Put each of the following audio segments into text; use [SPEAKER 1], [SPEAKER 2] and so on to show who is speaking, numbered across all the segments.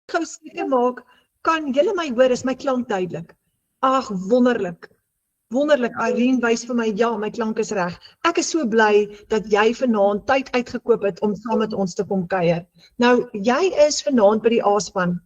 [SPEAKER 1] gou seker maak, kan julle my hoor, is my klank duidelik? Ag, wonderlik. Wonderlik, Irene wys vir my, ja, my klank is reg. Ek is so bly dat jy vanaand tyd uitgekoop het om saam met ons te kom kuier. Nou, jy is vanaand by die A-span.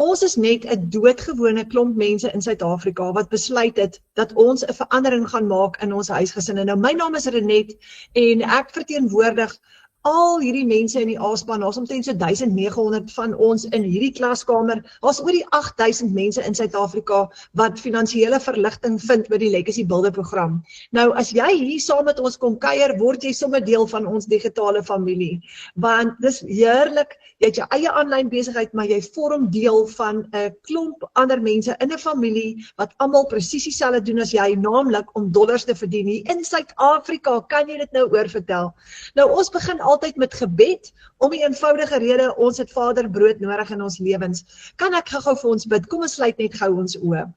[SPEAKER 1] Ons is net 'n doodgewone klomp mense in Suid-Afrika wat besluit het dat ons 'n verandering gaan maak in ons huisgesinne. Nou, my naam is Renet en ek verteenwoordig al hierdie mense in die A-span. Daar's omtrent so 1900 van ons in hierdie klaskamer. Daar's oor die 8000 mense in Suid-Afrika wat finansiële verligting vind by die Legacy Builder program. Nou, as jy hier saam met ons kom kuier, word jy sommer deel van ons digitale familie. Want dis heerlik, jy het jou eie aanlyn besigheid, maar jy vorm deel van 'n klomp ander mense in 'n familie wat almal presies dieselfde doen as jy, naamlik om dollars te verdien. Hier in Suid-Afrika, kan jy dit nou oorvertel? Nou, ons begin altyd met gebed, om die eenvoudige rede, ons het Vader brood nodig in ons lewens. Kan ek gou vir ons bid? Kom ons sluit net gou ons oë.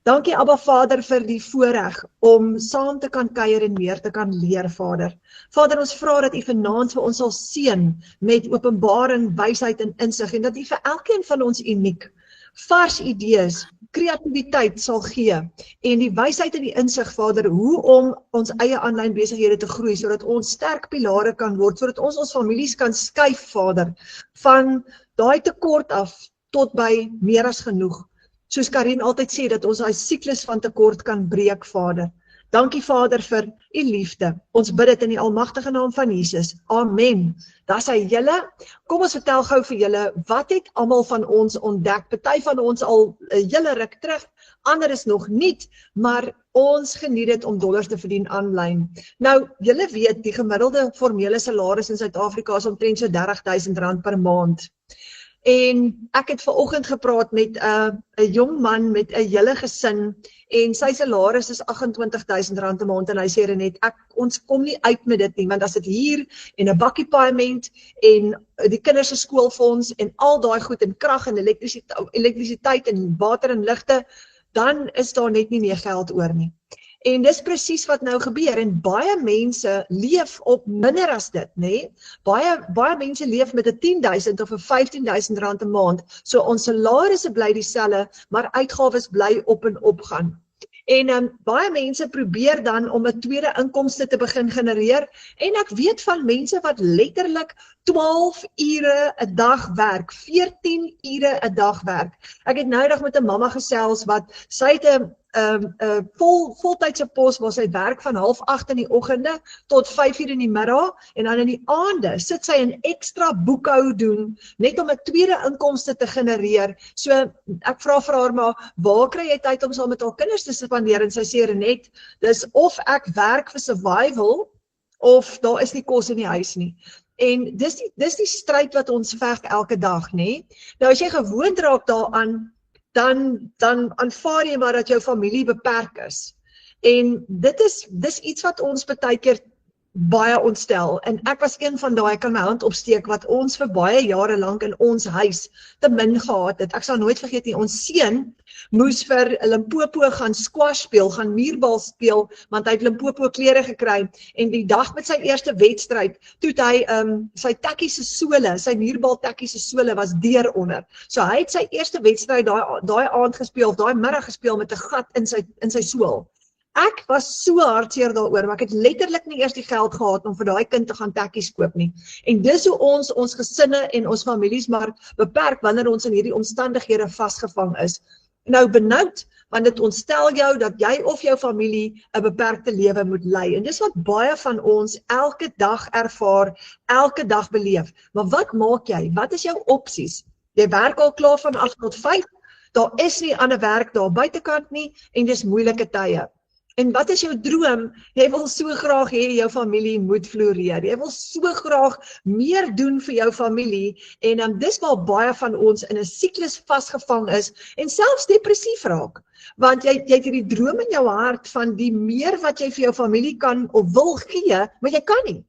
[SPEAKER 1] Dankie Abba Vader vir die voorreg om saam te kan kuier en meer te kan leer, Vader. Vader, ons vra dat U vanaand vir ons sal seën met openbaring, wysheid en insig en dat U vir elkeen van ons uniek, vars idees, kreatiwiteit sal gee en die wysheid en die insig, Vader, hoe om ons eie aanlyn besighede te groei, sodat ons sterk pilare kan word, sodat ons families kan skuif, Vader, van daai tekort af tot by meer as genoeg. Soos Karin altyd sê, dat ons daai siklus van tekort kan breek, Vader. Dankie, Vader, vir U liefde. Ons bid dit in die almagtige naam van Jesus. Amen. Daar sê julle, kom ons vertel gou vir julle, wat het almal van ons ontdek? Party van ons al 'n hele ruk terug, ander is nog niet, maar ons geniet dit om dollars te verdien aanlyn. Nou, julle weet, die gemiddelde formele salaris in Suid-Afrika is omtrent so R30.000 per maand. En ek het vanoggend gepraat met 'n jong man met 'n hele gesin en sy salaris is R28.000 'n maand en hy sê Renet, ons kom nie uit met dit nie, want as dit hier en 'n bakkie paaiement en die kinders se skoolfonds en al daai goed en krag en elektrisiteit en water en ligte, dan is daar net nie meer geld oor nie. En dis presies wat nou gebeur en baie mense leef op minder as dit, nê? Baie mense leef met 'n 10.000 of 'n 15.000 'n maand. So ons salarisse bly dieselfde, maar uitgawes bly op en op gaan. En baie mense probeer dan om 'n tweede inkomste te begin genereer en ek weet van mense wat letterlik 12 ure 'n dag werk, 14 ure 'n dag werk. Ek het nou eendag met 'n mamma gesels wat sy het 'n voltydse pos waar sy werk van 7:30 in die oggende tot 5 uur in die middag en dan in die aande sit sy 'n ekstra boekhou doen net om 'n tweede inkomste te genereer. So ek vra vir haar maar waar kry jy tyd om saam met haar kinders te spandeer en sy sê Renet, dis of ek werk vir survival of daar is nie kos in die huis nie. En dis die stryd wat ons veg elke dag, nê? Nou as jy gewoond raak daaraan, dan aanvaar jy maar dat jou familie beperk is. En dis iets wat ons baie keer baie ontstel. En ek was een van daai, ek kan my hand opsteek, wat ons vir baie jare lank in ons huis te min gehad het. Ek sal nooit vergeet nie, ons seun moes vir Limpopo gaan squash speel, gaan muurbal speel, want hy het Limpopo klere gekry. En die dag met sy eerste wedstryd, toe hy sy tekkie se sole, sy muurbal tekkie se sole was deur onder. So hy het sy eerste wedstryd daai aand gespeel, of daai middag gespeel met 'n gat in sy sool. Ek was so hartseer daaroor, maar ek het letterlik nie eers die geld gehad om vir daai kind te gaan tekkies koop nie. En dis hoe ons gesinne en ons families maar beperk wanneer ons in hierdie omstandighede vasgevang is. Nou benoud, want dit ontstel jou dat jy of jou familie 'n beperkte lewe moet lei. En dis wat baie van ons elke dag ervaar, elke dag beleef. Maar wat maak jy? Wat is jou opsies? Jy werk al klaar van 8 tot 5, daar is nie ander werk daar buitekant nie en dis moeilike tye. En wat is jou droom? Jy wil so graag hê jou familie moet floreer. Jy wil so graag meer doen vir jou familie en dis waar baie van ons in 'n siklus vasgevang is en selfs depressief raak. Want jy het hierdie droom in jou hart van die meer wat jy vir jou familie kan of wil gee, maar jy kan nie.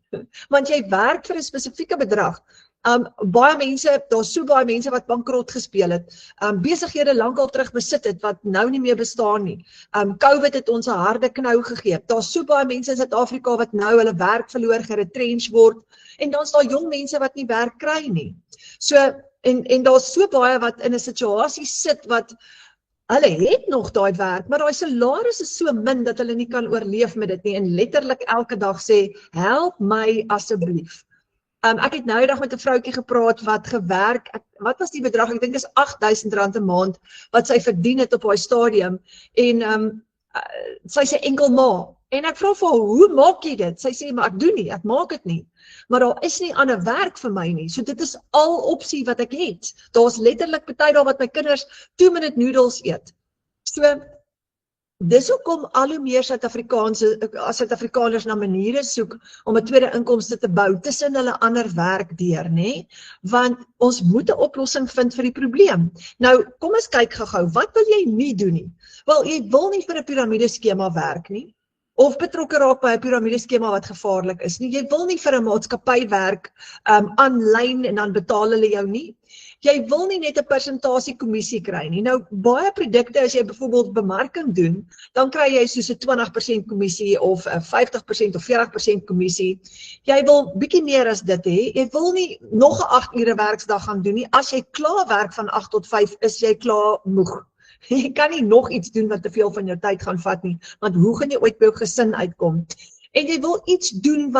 [SPEAKER 1] Want jy werk vir 'n spesifieke bedrag. Baie mense, daar's so baie mense wat bankrot gespeel het, besighede lankal terug besit het, wat nou nie meer bestaan nie. COVID het ons 'n harde knou gegee. Daar's so baie mense in Suid-Afrika wat nou hulle werk verloor, geretrench word, en dan's daar jong mense wat nie werk kry nie. So, En daar's so baie wat in 'n situasie sit wat hulle het nog daai werk, maar daai salaris is so min dat hulle nie kan oorleef met dit nie en letterlik elke dag sê, help my asseblief. Ek het nou die dag met 'n vroutjie gepraat wat gewerk, wat was die bedrag? Ek dink is R8.000 'n maand wat sy verdien het op haar stadium en sy sê enkel ma. En ek vra vir haar, hoe maak jy dit? Sy sê, maar ek doen nie, ek maak dit nie. Maar daar is nie ander werk vir my nie. So dit is al opsie wat ek het. Daar's letterlik party daar wat my kinders 2-minute noodles eet. So dis hoekom al hoe meer Suid-Afrikaners na maniere soek om 'n tweede inkomste te bou tussen hulle ander werk deur, nê? Want ons moet 'n oplossing vind vir die probleem. Nou, kom ons kyk gou-gou, wat wil jy nie doen nie? Wel, jy wil nie vir 'n piramideskema werk nie, of betrokke raak by 'n piramideskema wat gevaarlik is nie. Jy wil nie vir 'n maatskappy werk aanlyn en dan betaal hulle jou nie. Jy wil nie net 'n persentasie kommissie kry nie. Nou, baie produkte, as jy byvoorbeeld bemarking doen, dan kry jy soos 'n 20% kommissie of 'n 50% of 40% kommissie. Jy wil bietjie meer as dit hê. Jy wil nie nog 'n 8 ure werksdag gaan doen nie. As jy klaar werk van 8 tot 5, is jy klaar moeg. Jy kan nie nog iets doen wat te veel van jou tyd gaan vat nie, want hoe gaan jy ooit by jou gesin uitkom? En jy wil iets doen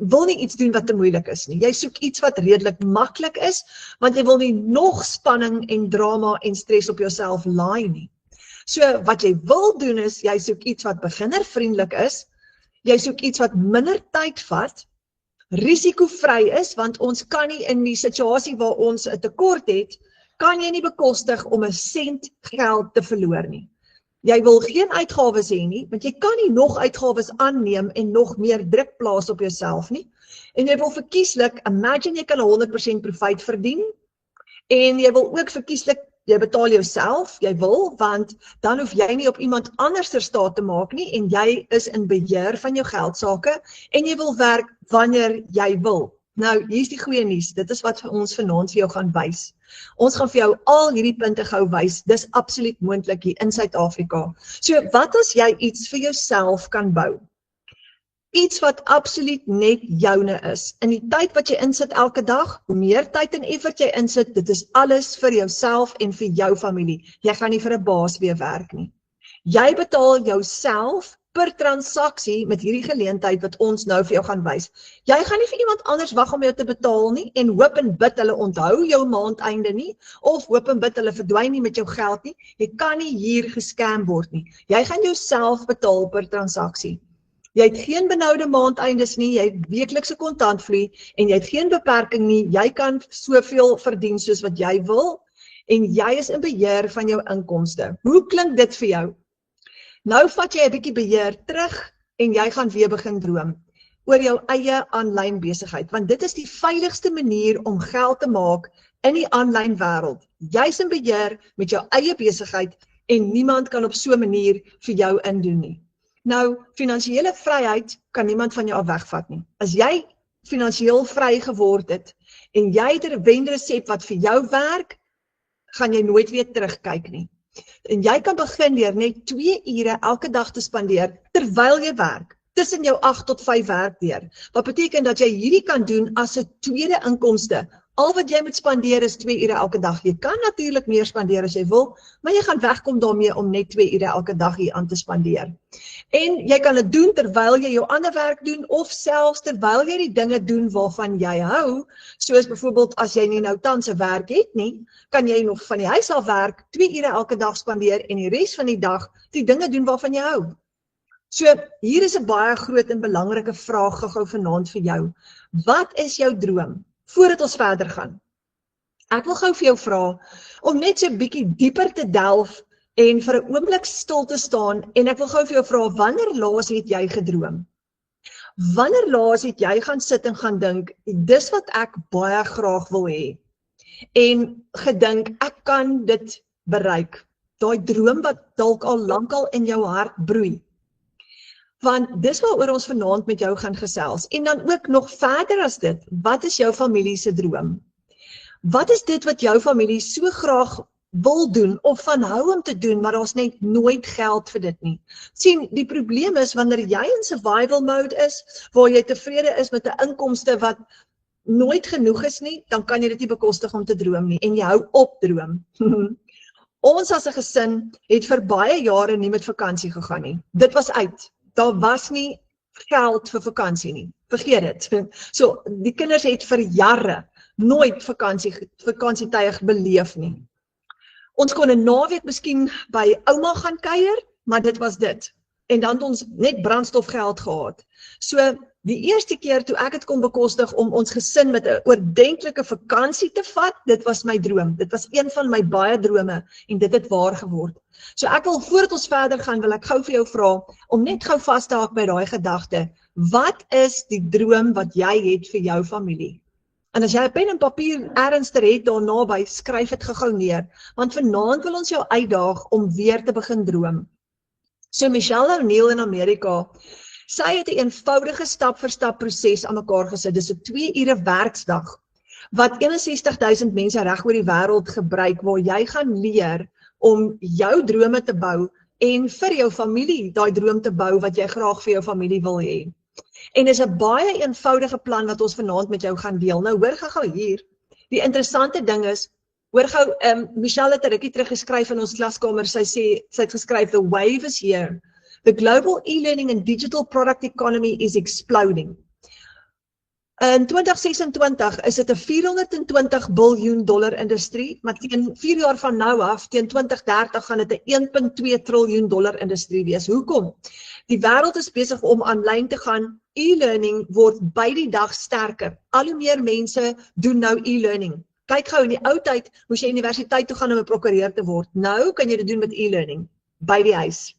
[SPEAKER 1] wil nie iets doen wat te moeilik is nie. Jy soek iets wat redelik maklik is, want jy wil nie nog spanning en drama en stres op jouself laai nie. So wat jy wil doen is, jy soek iets wat beginnervriendelik is, jy soek iets wat minder tyd vat, risikovry is, want ons kan nie in die situasie waar ons 'n tekort het, kan jy nie bekostig om 'n sent geld te verloor nie. Jy wil geen uitgawes hê nie, want jy kan nie nog uitgawes aanneem en nog meer druk plaas op jouself nie. En jy wil verkieslik, imagine jy kan 100% profijt verdien, en jy wil ook verkieslik, jy betaal jouself, jy wil, want dan hoef jy nie op iemand anders ter staat te maak nie, en jy is in beheer van jou geldsake, en jy wil werk wanneer jy wil. Nou, hier is die goeie nuus, dit is wat ons vanaand vir jou gaan wys. Ons gaan vir jou al hierdie punte gou wys, dis absoluut moontlik hier in Suid-Afrika. So, wat as jy iets vir jouself kan bou? Iets wat absoluut net joune is. In die tyd wat jy insit elke dag, hoe meer tyd en effort jy insit, dit is alles vir jouself en vir jou familie. Jy gaan nie vir 'n baas weer werk nie. Jy betaal jouself per transaksie met hierdie geleentheid wat ons nou vir jou gaan wys. Jy gaan nie vir iemand anders wag om jou te betaal nie en hoop en bid hulle onthou jou maandeinde nie, of hoop en bid hulle verdwyn nie met jou geld nie. Jy kan nie hier gescam word nie. Jy gaan jouself betaal per transaksie. Jy het geen benoude maandeindes nie, jy het weeklikse kontantvloei en jy het geen beperking nie. Jy kan soveel verdien soos wat jy wil en jy is in beheer van jou inkomste. Hoe klink dit vir jou? Nou vat jy 'n bietjie beheer terug en jy gaan weer begin droom oor jou eie aanlyn besigheid, want dit is die veiligste manier om geld te maak in die aanlyn wêreld. Jy's in beheer met jou eie besigheid en niemand kan op so 'n manier vir jou indoen nie. Nou, finansiële vryheid kan niemand van jou af wegvat nie. As jy finansiëel vry geword het en jy het 'n wenresep wat vir jou werk, gaan jy nooit weer terugkyk nie. En jy kan begin deur net 2 ure elke dag te spandeer terwyl jy werk, tussen jou 8 tot 5 werk deur. Wat beteken dat jy hierdie kan doen as 'n tweede inkomste. Al wat jy moet spandeer is 2 ure elke dag. Jy kan natuurlik meer spandeer as jy wil, maar jy gaan wegkom daarmee om net 2 ure elke dag hier aan te spandeer. En jy kan dit doen terwyl jy jou ander werk doen, of selfs terwyl jy die dinge doen waarvan jy hou, soos byvoorbeeld as jy nie nou tans 'n werk het nie, kan jy nog van die huis af werk, 2 ure elke dag spandeer en die res van die dag die dinge doen waarvan jy hou. So, hier is 'n baie groot en belangrike vraag gou vanaand vir jou. Wat is jou droom? Voordat ons verder gaan. Ek wil gou vir jou vra om net so 'n bietjie dieper te delf en vir 'n oomblik stil te staan en ek wil gou vir jou vra, wanneer laas het jy gedroom? Wanneer laas het jy gaan sit en gaan dink, dis wat ek baie graag wil hê? En gedink, ek kan dit bereik. Daai droom wat dalk al lankal in jou hart broei. Want dis waaroor ons vanaand met jou gaan gesels. En dan ook nog verder as dit, wat is jou familie se droom? Wat is dit wat jou familie so graag wil doen of van hou om te doen, maar daar's net nooit geld vir dit nie? Sien, die probleem is wanneer jy in survival mode is, waar jy tevrede is met 'n inkomste wat nooit genoeg is nie, dan kan jy dit nie bekostig om te droom nie en jy hou op droom. Ons as 'n gesin het vir baie jare nie met vakansie gegaan nie. Dit was uit. Daar was nie geld vir vakansie nie. Vergeet dit. So, die kinders het vir jare nooit vakansietye beleef nie. Ons kon 'n naweek miskien by ouma gaan kuier, maar dit was dit. En dan het ons net brandstofgeld gehad. So, die eerste keer toe ek het kon bekostig om ons gesin met 'n oordentlike vakansie te vat, dit was my droom. Dit was een van my baie drome en dit het waar geword. So ek wil, voordat ons verder gaan, wil ek gou vir jou vra, om net gou vas te haak by daai gedagte. Wat is die droom wat jy het vir jou familie? En as jy 'n pen en papier ergens het daar naby, skryf dit gou neer, want vanaand wil ons jou uitdaag om weer te begin droom. So Michelle O'Neill in Amerika, sy het 'n eenvoudige stap-vir-stap proses aan mekaar gesit. Dis 'n 2 ure werksdag wat 61.000 mense reg oor die wêreld gebruik, waar jy gaan leer om jou drome te bou en vir jou familie daai droom te bou wat jy graag vir jou familie wil hê. En is 'n baie eenvoudige plan wat ons vanaand met jou gaan deel. Nou hoor gou hier. Die interessante ding is, hoor gou, Michelle het 'n rukkie terug geskryf in ons klaskamer. Sy het geskryf, "The wave is here. The global e-learning and digital product economy is exploding." In 2026 is dit 'n $420 biljoen industrie, maar teen 4 jaar van nou af, teen 2030 gaan dit 'n $1.2 triljoen industrie wees. Hoekom? Die wêreld is besig om aanlyn te gaan. E-learning word by die dag sterker. Al hoe meer mense doen nou e-learning. Kyk gou, in die ou tyd moes jy universiteit toe gaan om 'n prokureur te word. Nou kan jy dit doen met e-learning by die huis.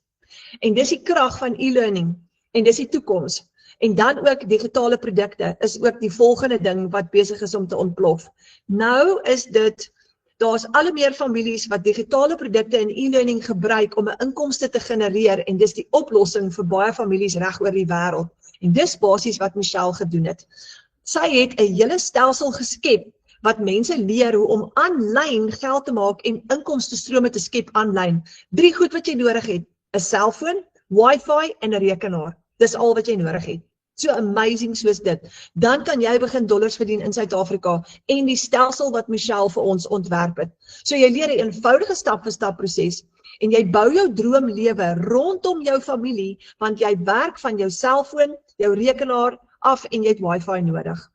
[SPEAKER 1] En dis die krag van e-learning en dis die toekoms. En dan ook digitale produkte is ook die volgende ding wat besig is om te ontplof. Nou is dit, daar's al hoe meer families wat digitale produkte en e-learning gebruik om 'n inkomste te genereer en dis die oplossing vir baie families reg oor die wêreld. En dis basies wat Michelle gedoen het. Sy het 'n hele stelsel geskep wat mense leer hoe om aanlyn geld te maak en inkomstestrome te skep aanlyn. 3 goed wat jy nodig het: 'n selfoon, wifi en 'n rekenaar. Dis al wat jy nodig het. So amazing soos dit. Dan kan jy begin dollars verdien in Suid-Afrika en die stelsel wat Michelle vir ons ontwerp het. So jy leer 'n eenvoudige stap-vir-stap proses en jy bou jou droomlewe rondom jou familie, want jy werk van jou selfoon, jou rekenaar af en jy het wifi nodig.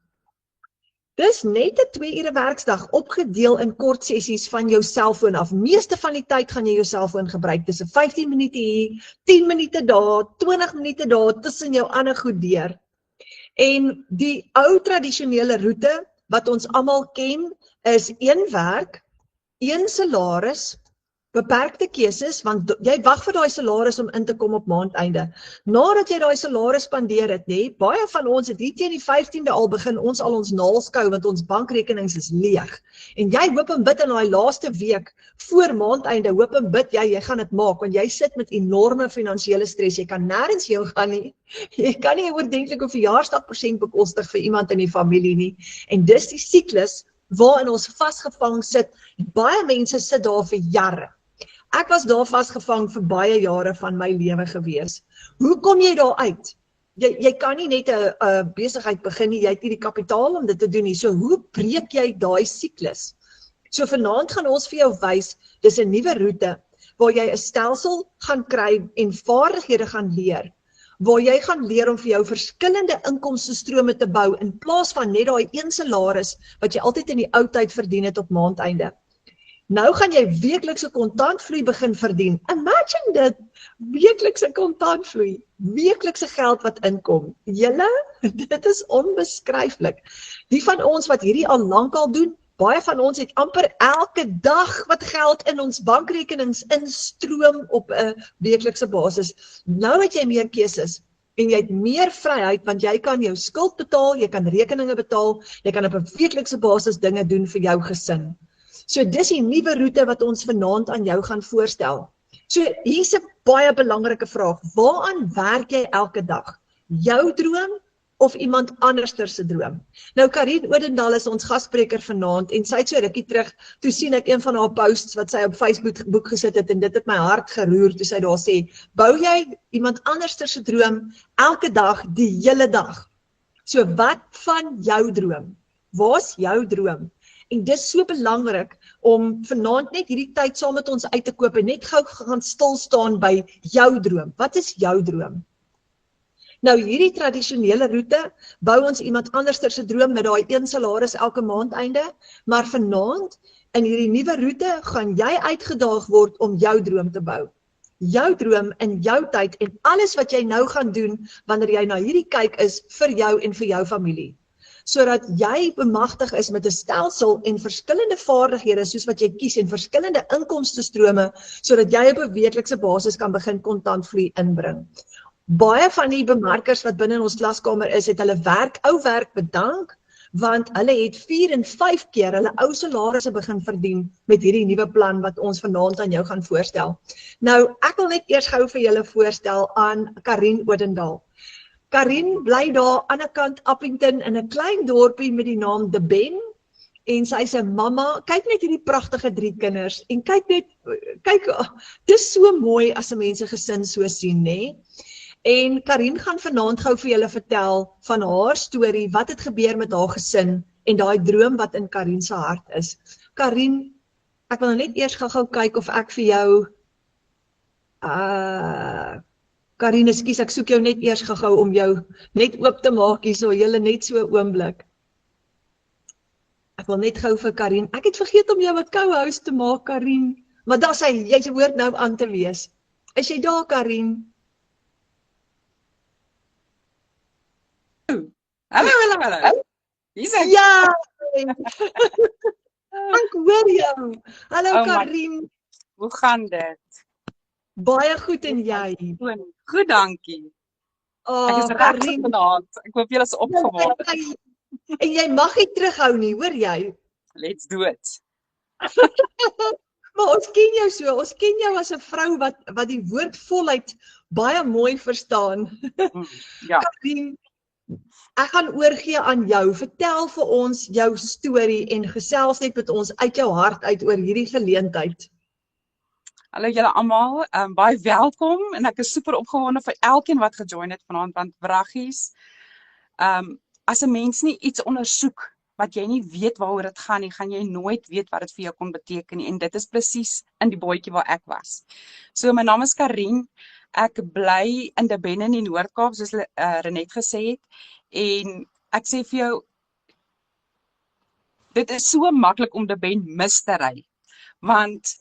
[SPEAKER 1] Dis net 'n 2 ure werksdag opgedeel in kort sessies van jou selfoon af. Meeste van die tyd gaan jy jou selfoon gebruik. Dis 'n 15 minute hier, 10 minute daar, 20 minute daar tussen jou ander goed deur. En die ou tradisionele roete wat ons almal ken is 1 werk, 1 salaris, beperkte keuses, want jy wag vir daai salaris om in te kom op maandeinde. Nadat jy daai salaris spandeer het, baie van ons het hier teen die 15de al begin ons al ons naels kou, want ons bankrekenings is leeg. En jy hoop en bid in daai laaste week voor maandeinde, hoop en bid jy gaan dit maak, want jy sit met enorme finansiële stres. Jy kan nêrens heen gaan nie. Jy kan nie 'n oordentlike verjaarsdagpresent bekostig vir iemand in die familie nie. En dis die siklus waarin ons vasgevang sit. Baie mense sit daar vir jare. Ek was daar vasgevang vir baie jare van my lewe gewees. Hoe kom jy daar uit? Jy kan nie net 'n besigheid begin nie, jy het nie die kapitaal om dit te doen nie. So hoe breek jy daai siklus? So vanaand gaan ons vir jou wys, dis 'n nuwe roete waar jy 'n stelsel gaan kry en vaardighede gaan leer, waar jy gaan leer om vir jou verskillende inkomstestrome te bou in plaas van net daai 1 salaris wat jy altyd in die ou tyd verdien het op maandeinde. Nou gaan jy weeklikse kontantvloei begin verdien. Imagine dit, weeklikse kontantvloei, weeklikse geld wat inkom. Julle, dit is onbeskryflik. Die van ons wat hierdie al lankal doen, baie van ons het amper elke dag wat geld in ons bankrekenings instroom op 'n weeklikse basis. Nou het jy meer keuses en jy het meer vryheid, want jy kan jou skuld betaal, jy kan rekeninge betaal, jy kan op 'n weeklikse basis dinge doen vir jou gesin. So dis die nuwe roete wat ons vanaand aan jou gaan voorstel. So hier's 'n baie belangrike vraag. Waaraan werk jy elke dag? Jou droom of iemand anderster se droom? Nou Karin Odendaal is ons gasspreker vanaand en sy het so rukkie terug, toe sien ek een van haar posts wat sy op Facebook gesit het en dit het my hart geroer toe sy daar sê, bou jy iemand anderster se droom elke dag, die hele dag? So wat van jou droom? Waar's jou droom? En dis so belangrik om vanaand net hierdie tyd saam met ons uit te koop en net gou gaan stil staan by jou droom. Wat is jou droom? Nou hierdie tradisionele roete bou ons iemand anders se droom met daai 1 salaris elke maand einde, maar vanaand in hierdie nuwe roete gaan jy uitgedaag word om jou droom te bou. Jou droom in jou tyd en alles wat jy nou gaan doen wanneer jy na hierdie kyk is vir jou en vir jou familie. Sodat jy bemagtig is met 'n stelsel en verskillende vaardighede soos wat jy kies en verskillende inkomstestrome sodat jy op 'n weeklikse basis kan begin kontantvloei inbring. Baie van die bemarkers wat binne in ons klaskamer is, het hulle ou werk bedank, want hulle het 4 en 5 keer hulle ou salarisse begin verdien met hierdie nuwe plan wat ons vanaand aan jou gaan voorstel. Nou, ek wil net eers gou vir julle voorstel aan Karin Odendaal. Karin bly daar aan die kant Appington in 'n klein dorpie met die naam De Ben en sy's 'n mamma. Kyk net hierdie pragtige 3 kinders en kyk, dis so mooi as 'n mens 'n gesin so sien, nê? En Karin gaan vanaand gou vir julle vertel van haar storie, wat het gebeur met haar gesin en daai droom wat in Karin se hart is. Karin, ek wil net eers gou kyk of ek vir jou Karin, ekskuus, ek soek jou net eers gou om jou net oop te maak hier, so julle net so 'n oomblik. Ek wil net gou vir Karin, ek het vergeet om jou 'n co-host te maak, Karin, maar daar sê jy se woord nou aan te wees. Is jy daar, Karin?
[SPEAKER 2] Hallo. Hier is ek.
[SPEAKER 1] Ja! Ek hoor jou. Hallo Karin.
[SPEAKER 2] Hoe gaan dit?
[SPEAKER 1] Baie goed en jy?
[SPEAKER 2] Goed, dankie. Ek is reg vanaand. Ek hoop julle is opgewonde.
[SPEAKER 1] En jy mag nie terughou nie, hoor jy?
[SPEAKER 2] Let's do it.
[SPEAKER 1] Maar ons ken jou so. Ons ken jou as 'n vrou wat die woord voluit baie mooi verstaan.
[SPEAKER 2] Ja.
[SPEAKER 1] Karin, ek gaan oorgee aan jou. Vertel vir ons jou storie en gesels net met ons uit jou hart uit oor hierdie geleentheid.
[SPEAKER 2] Hallo julle almal, baie welkom en ek is super opgewonde vir elkeen wat gejoin het vanaand, want wraggies, as 'n mens nie iets ondersoek wat jy nie weet waaroor dit gaan nie, gaan jy nooit weet wat dit vir jou kon beteken nie, en dit is presies in die bootjie waar ek was. So my naam is Karin, ek bly in De Ben in die Noord-Kaap, soos Renet gesê het, en ek sê vir jou, dit is so maklik om De Ben mis te ry, want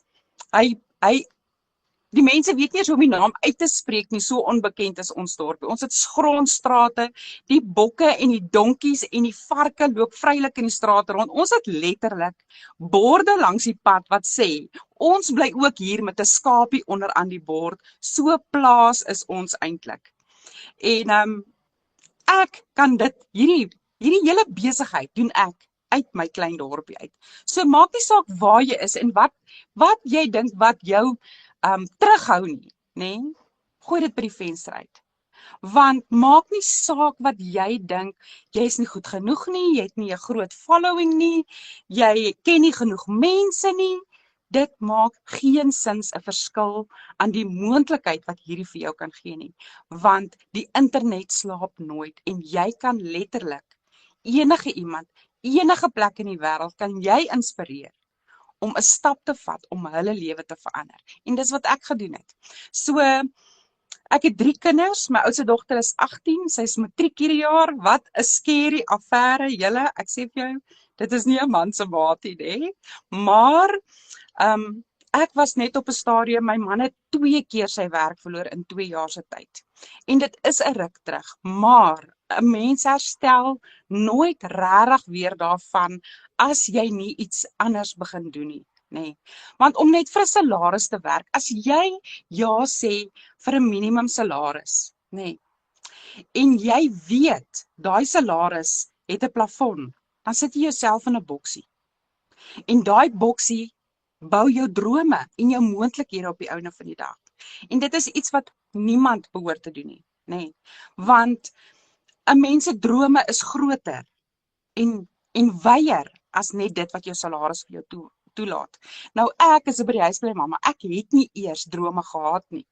[SPEAKER 2] die mense weet nie eens hoe om die naam uit te spreek nie, so onbekend is ons dorpie. Ons het grondstrate, die bokke en die donkies en die varke loop vrylik in die strate rond. Ons het letterlik borde langs die pad wat sê, ons bly ook hier met 'n skapie onder aan die bord, so plaas is ons eintlik. En ek kan hierdie hele besigheid doen ek uit my klein dorpie uit. So maak nie saak waar jy is en wat jy dink wat jou terughou nie, nê? Gooi dit by die venster uit. Want maak nie saak wat jy dink, jy is nie goed genoeg nie, jy het nie 'n groot following nie, jy ken nie genoeg mense nie. Dit maak geen sins 'n verskil aan die moontlikheid wat hierdie vir jou kan gee nie. Want die internet slaap nooit en jy kan letterlik enige iemand, enige plek in die wêreld kan jy inspireer om 'n stap te vat om hulle lewe te verander. En dis wat ek gedoen het. So, ek het 3 kinders, my oudste dogter is 18, sy is matriek hierdie jaar, wat 'n scary affære, julle, ek sê vir jou, dit is nie 'n man se maatie nie, maar ek was net op 'n stadium, my man het 2 keer sy werk verloor in 2 jaar se tyd. En dit is 'n ruk terug, maar 'n mens herstel nooit regtig weer daarvan as jy nie iets anders begin doen nie, nê. Want om net vir 'n salaris te werk, as jy ja sê vir 'n minimum salaris, nê, en jy weet daai salaris het 'n plafon, dan sit jy jouself in 'n boksie. En daai boksie bou jou drome en jou moontlikhede op die einde van die dag. En dit is iets wat niemand behoort te doen nie, nê. Want 'n mens se drome is groter en wyer as net dit wat jou salaris vir jou toelaat. Nou ek is by die huis by my mamma, ek het nie eers drome gehad nie.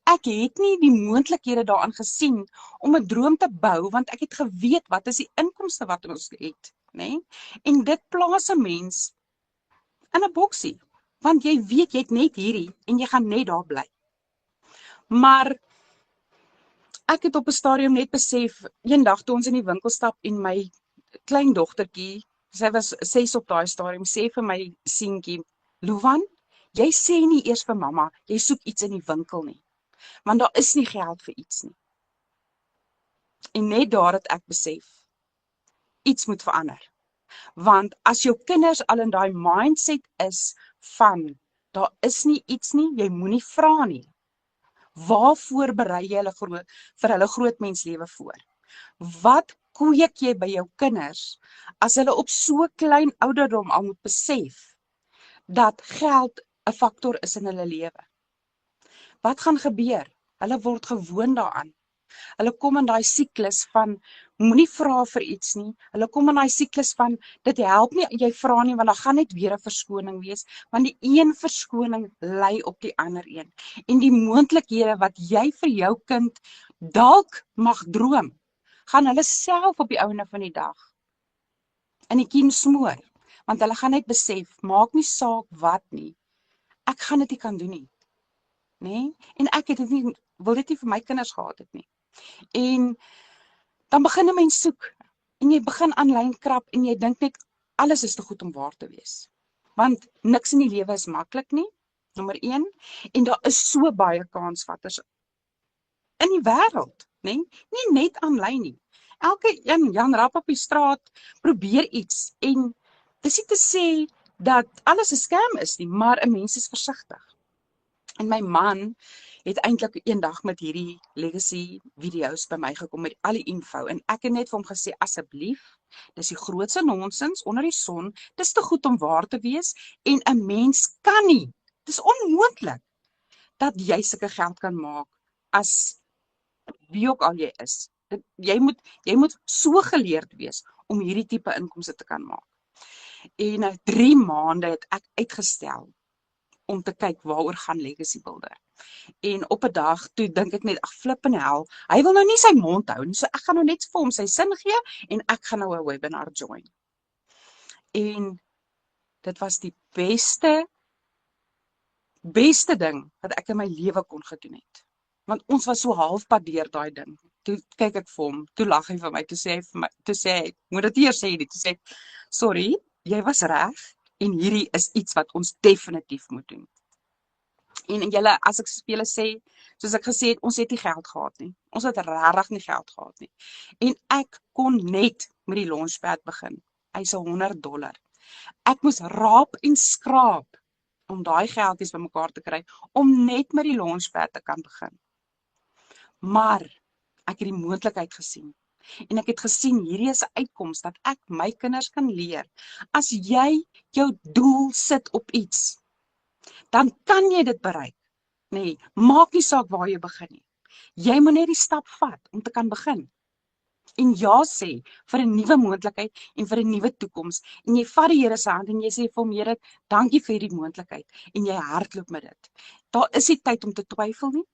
[SPEAKER 2] Ek het nie die moontlikhede daaraan gesien om 'n droom te bou, want ek het geweet wat is die inkomste wat ons het, né? En dit plaas 'n mens in 'n boksie, want jy weet jy het net hierdie en jy gaan net daar bly. Maar ek het op 'n stadium net besef, eendag toe ons in die winkel stap en my klein dogtertjie, sy was 6 op daai stadium, sê vir my seentjie, Luvan, jy sê nie eers vir mamma, jy soek iets in die winkel nie, want daar is nie geld vir iets nie. En net daar het ek besef, iets moet verander. Want as jou kinders al in daai mindset is van, daar is nie iets nie, jy moenie vra nie. Waarvoor berei jy hulle vir hulle grootmenslewe voor? Wat kweek jy by jou kinders as hulle op so klein ouderdom al moet besef dat geld 'n faktor is in hulle lewe? Wat gaan gebeur? Hulle word gewoond daaraan. Hulle kom in daai siklus van moenie vra vir iets nie. Hulle kom in daai siklus van dit help nie jy vra nie, want dan gaan net weer 'n verskoning wees, want die een verskoning lei op die ander een. En die moontlikhede wat jy vir jou kind dalk mag droom, gaan hulle self op die einde van die dag in die kiem smoor, want hulle gaan net besef, maak nie saak wat nie, ek gaan dit nie kan doen nie. Nee? En ek het dit nie, wil dit nie vir my kinders gehad het nie. En dan begin 'n mens soek, en jy begin aanlyn krap, en jy dink net, alles is te goed om waar te wees. Want niks in die lewe is maklik nie, nommer 1, en daar is so baie kansvatters in die wêreld, nee? Nie net aanlyn nie. Elke Jan Rap op die straat probeer iets, en dis nie te sê dat alles 'n scam is nie, maar 'n mens is versigtig. En my man het eintlik eendag met hierdie legacy video's by my gekom met al die info, en ek het net vir hom gesê, asseblief, dis die grootste nonsens onder die son, dis te goed om waar te wees, en 'n mens kan nie, dis onmoontlik, dat jy sulke geld kan maak, as wie ook al jy is. Jy moet so geleerd wees, om hierdie tipe inkomste te kan maak. En 3 maande het ek uitgestel, om te kyk waaroor gaan Legacy Builder. En op 'n dag, toe dink ek net, ag flippin hel, hy wil nou nie sy mond hou nie, so ek gaan nou net vir hom sy sin gee, en ek gaan nou 'n webinar join. En dit was die beste ding wat ek in my lewe kon gedoen het. Want ons was so halfpad deur daai ding. Toe kyk ek vir hom, toe lag hy vir my, toe sê hy, moet dit eers sê nie, toe sê, sorry, jy was reg, en hierdie is iets wat ons definitief moet doen. En julle, as ek vir julle sê, soos ek gesê het, ons het nie geld gehad nie. Ons het regtig nie geld gehad nie. En ek kon net met die launchpad begin. Hy's $100. Ek moes raap en skraap om daai geldjies bymekaar te kry, om net met die launchpad te kan begin. Maar ek het die moontlikheid gesien. En ek het gesien, hierdie is 'n uitkoms dat ek my kinders kan leer. As jy jou doel sit op iets, dan kan jy dit bereik. Nee, maak nie saak waar jy begin nie. Jy moet net die stap vat om te kan begin. En ja sê vir 'n nuwe moontlikheid en vir 'n nuwe toekoms. En jy vat die Here se hand en jy sê vir hom, Here, dankie vir hierdie moontlikheid. En jy hardloop met dit. Daar is nie tyd om te twyfel nie.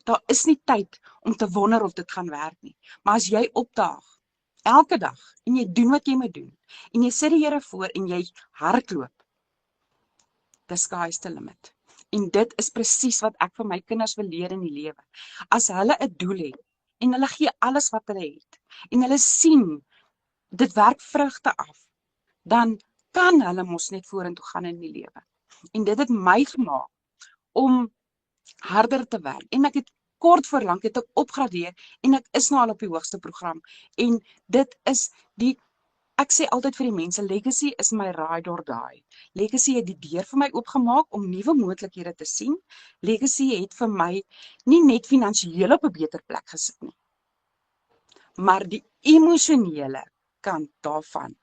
[SPEAKER 2] Daar is nie tyd om te wonder of dit gaan werk nie. Maar as jy opdaag, elke dag, en jy doen wat jy moet doen, en jy sit die Here voor en jy hardloop, the sky's the limit. En dit is presies wat ek vir my kinders wil leer in die lewe. As hulle 'n doel het, en hulle gee alles wat hulle het, en hulle sien, dit werk vrugte af, dan kan hulle mos net vorentoe gaan in die lewe. En dit het my gemaak om harder te werk. En ek het kort voor lank het ek opgradeer, en ek is nou al op die hoogste program. En dit is ek sê altyd vir die mense, Legacy is my ride or die. Legacy het die deur vir my oopgemaak om nuwe moontlikhede te sien. Legacy het vir my nie net finansiëel op 'n beter plek gesit nie, maar die emosionele kant daarvan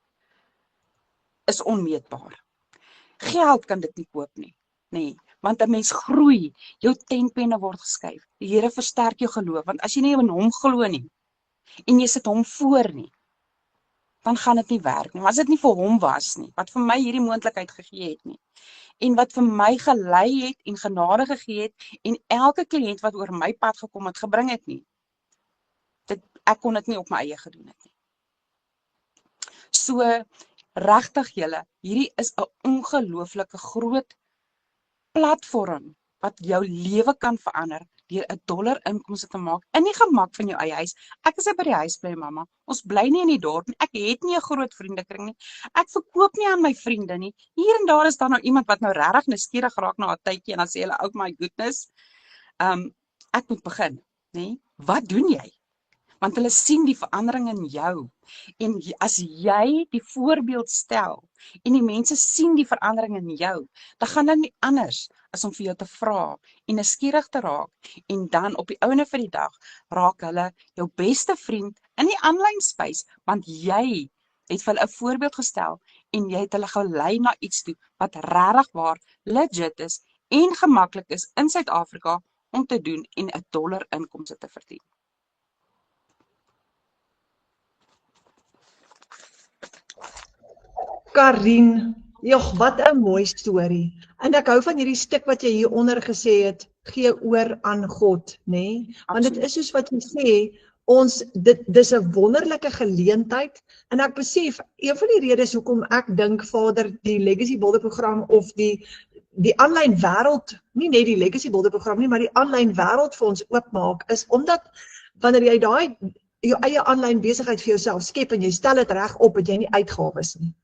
[SPEAKER 2] is onmeetbaar. Geld kan dit nie koop nie, nee, want 'n mens groei, jou tentpenne word geskuif. Die Here versterk jou geloof, want as jy nie in hom glo nie, en jy sit hom voor nie, dan gaan dit nie werk nie. Maar as dit nie vir hom was nie, wat vir my hierdie moontlikheid gegee het nie, en wat vir my gelei het en genade gegee het, en elke kliënt wat oor my pad gekom het, gebring het nie, ek kon dit nie op my eie gedoen het nie. So, regtig julle, hierdie is 'n ongelooflike groot platform wat jou lewe kan verander deur $1 inkomste te maak in die gemak van jou eie huis. Ek is by die huis bly, mamma. Ons bly nie in die dorp nie. Ek het nie 'n groot vriendekring nie. Ek verkoop nie aan my vriende nie. Hier en daar is daar nou iemand wat nou regtig nuuskierig raak na 'n tydjie en dan sê hulle, "Oh my goodness, ek moet begin," nê? Wat doen jy? Want hulle sien die verandering in jou. En as jy die voorbeeld stel en die mense sien die verandering in jou, dan gaan dit nie anders as om vir jou te vra en nuuskierig te raak. En dan op die einde van die dag raak hulle jou beste vriend in die aanlyn space, want jy het vir hulle 'n voorbeeld gestel en jy het hulle gelei na iets toe wat regtig waar legit is en gemaklik is in Suid-Afrika om te doen en $1 inkomste te verdien.
[SPEAKER 1] Karien, jog, wat 'n mooi storie. En ek hou van hierdie stuk wat jy hieronder gesê het, gee oor aan God, nê? Want dit is soos wat jy sê, dis 'n wonderlike geleentheid en ek besef een van die redes hoekom ek dink Vader die Legacy Bilderprogram of die aanlyn wêreld, nie net die Legacy Bilderprogram nie, maar die aanlyn wêreld vir ons oopmaak is omdat wanneer jy jou eie aanlyn besigheid vir jouself skep en jy stel dit reg op, het jy nie uitgawes nie.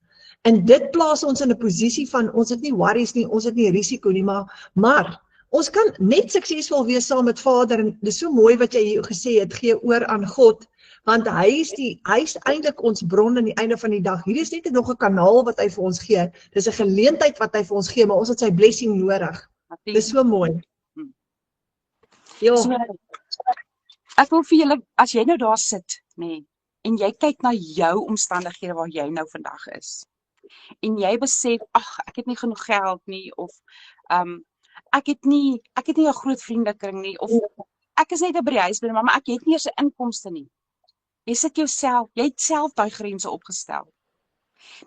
[SPEAKER 1] En dit plaas ons in 'n posisie van ons het nie worries nie, ons het nie risiko nie, maar ons kan net suksesvol wees saam met Vader en dis so mooi wat jy hier gesê het, gee oor aan God, want hy is eintlik ons bron aan die einde van die dag. Hier is net nog 'n kanaal wat hy vir ons gee. Dis 'n geleentheid wat hy vir ons gee, maar ons het sy blessing nodig. Dis so mooi. Ja.
[SPEAKER 2] So, ek wil vir julle, as jy nou daar sit, nê, en jy kyk na jou omstandighede waar jy nou vandag is. En jy besef, ag, ek het nie genoeg geld nie, of ek het nie 'n groot vriendekring nie, of ek is net by die huis binne, maar ek het nie eers 'n inkomste nie. Jy sit jouself, jy het self daai grense opgestel.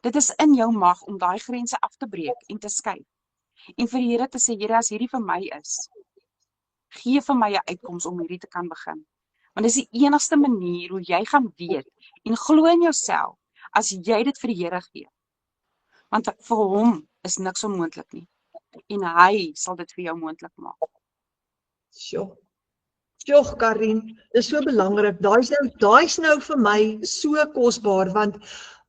[SPEAKER 2] Dit is in jou mag om daai grense af te breek en te skei. En vir die Here te sê, Here, as hierdie vir my is, gee vir my 'n uitkoms om hierdie te kan begin. Want dis die enigste manier hoe jy gaan weet en glo in jouself as jy dit vir die Here gee. Want vir hom is niks onmoontlik nie. En hy sal dit vir jou moontlik maak.
[SPEAKER 1] Sjoe, Karien, dis so belangrik. Daai's nou vir my so kosbaar, want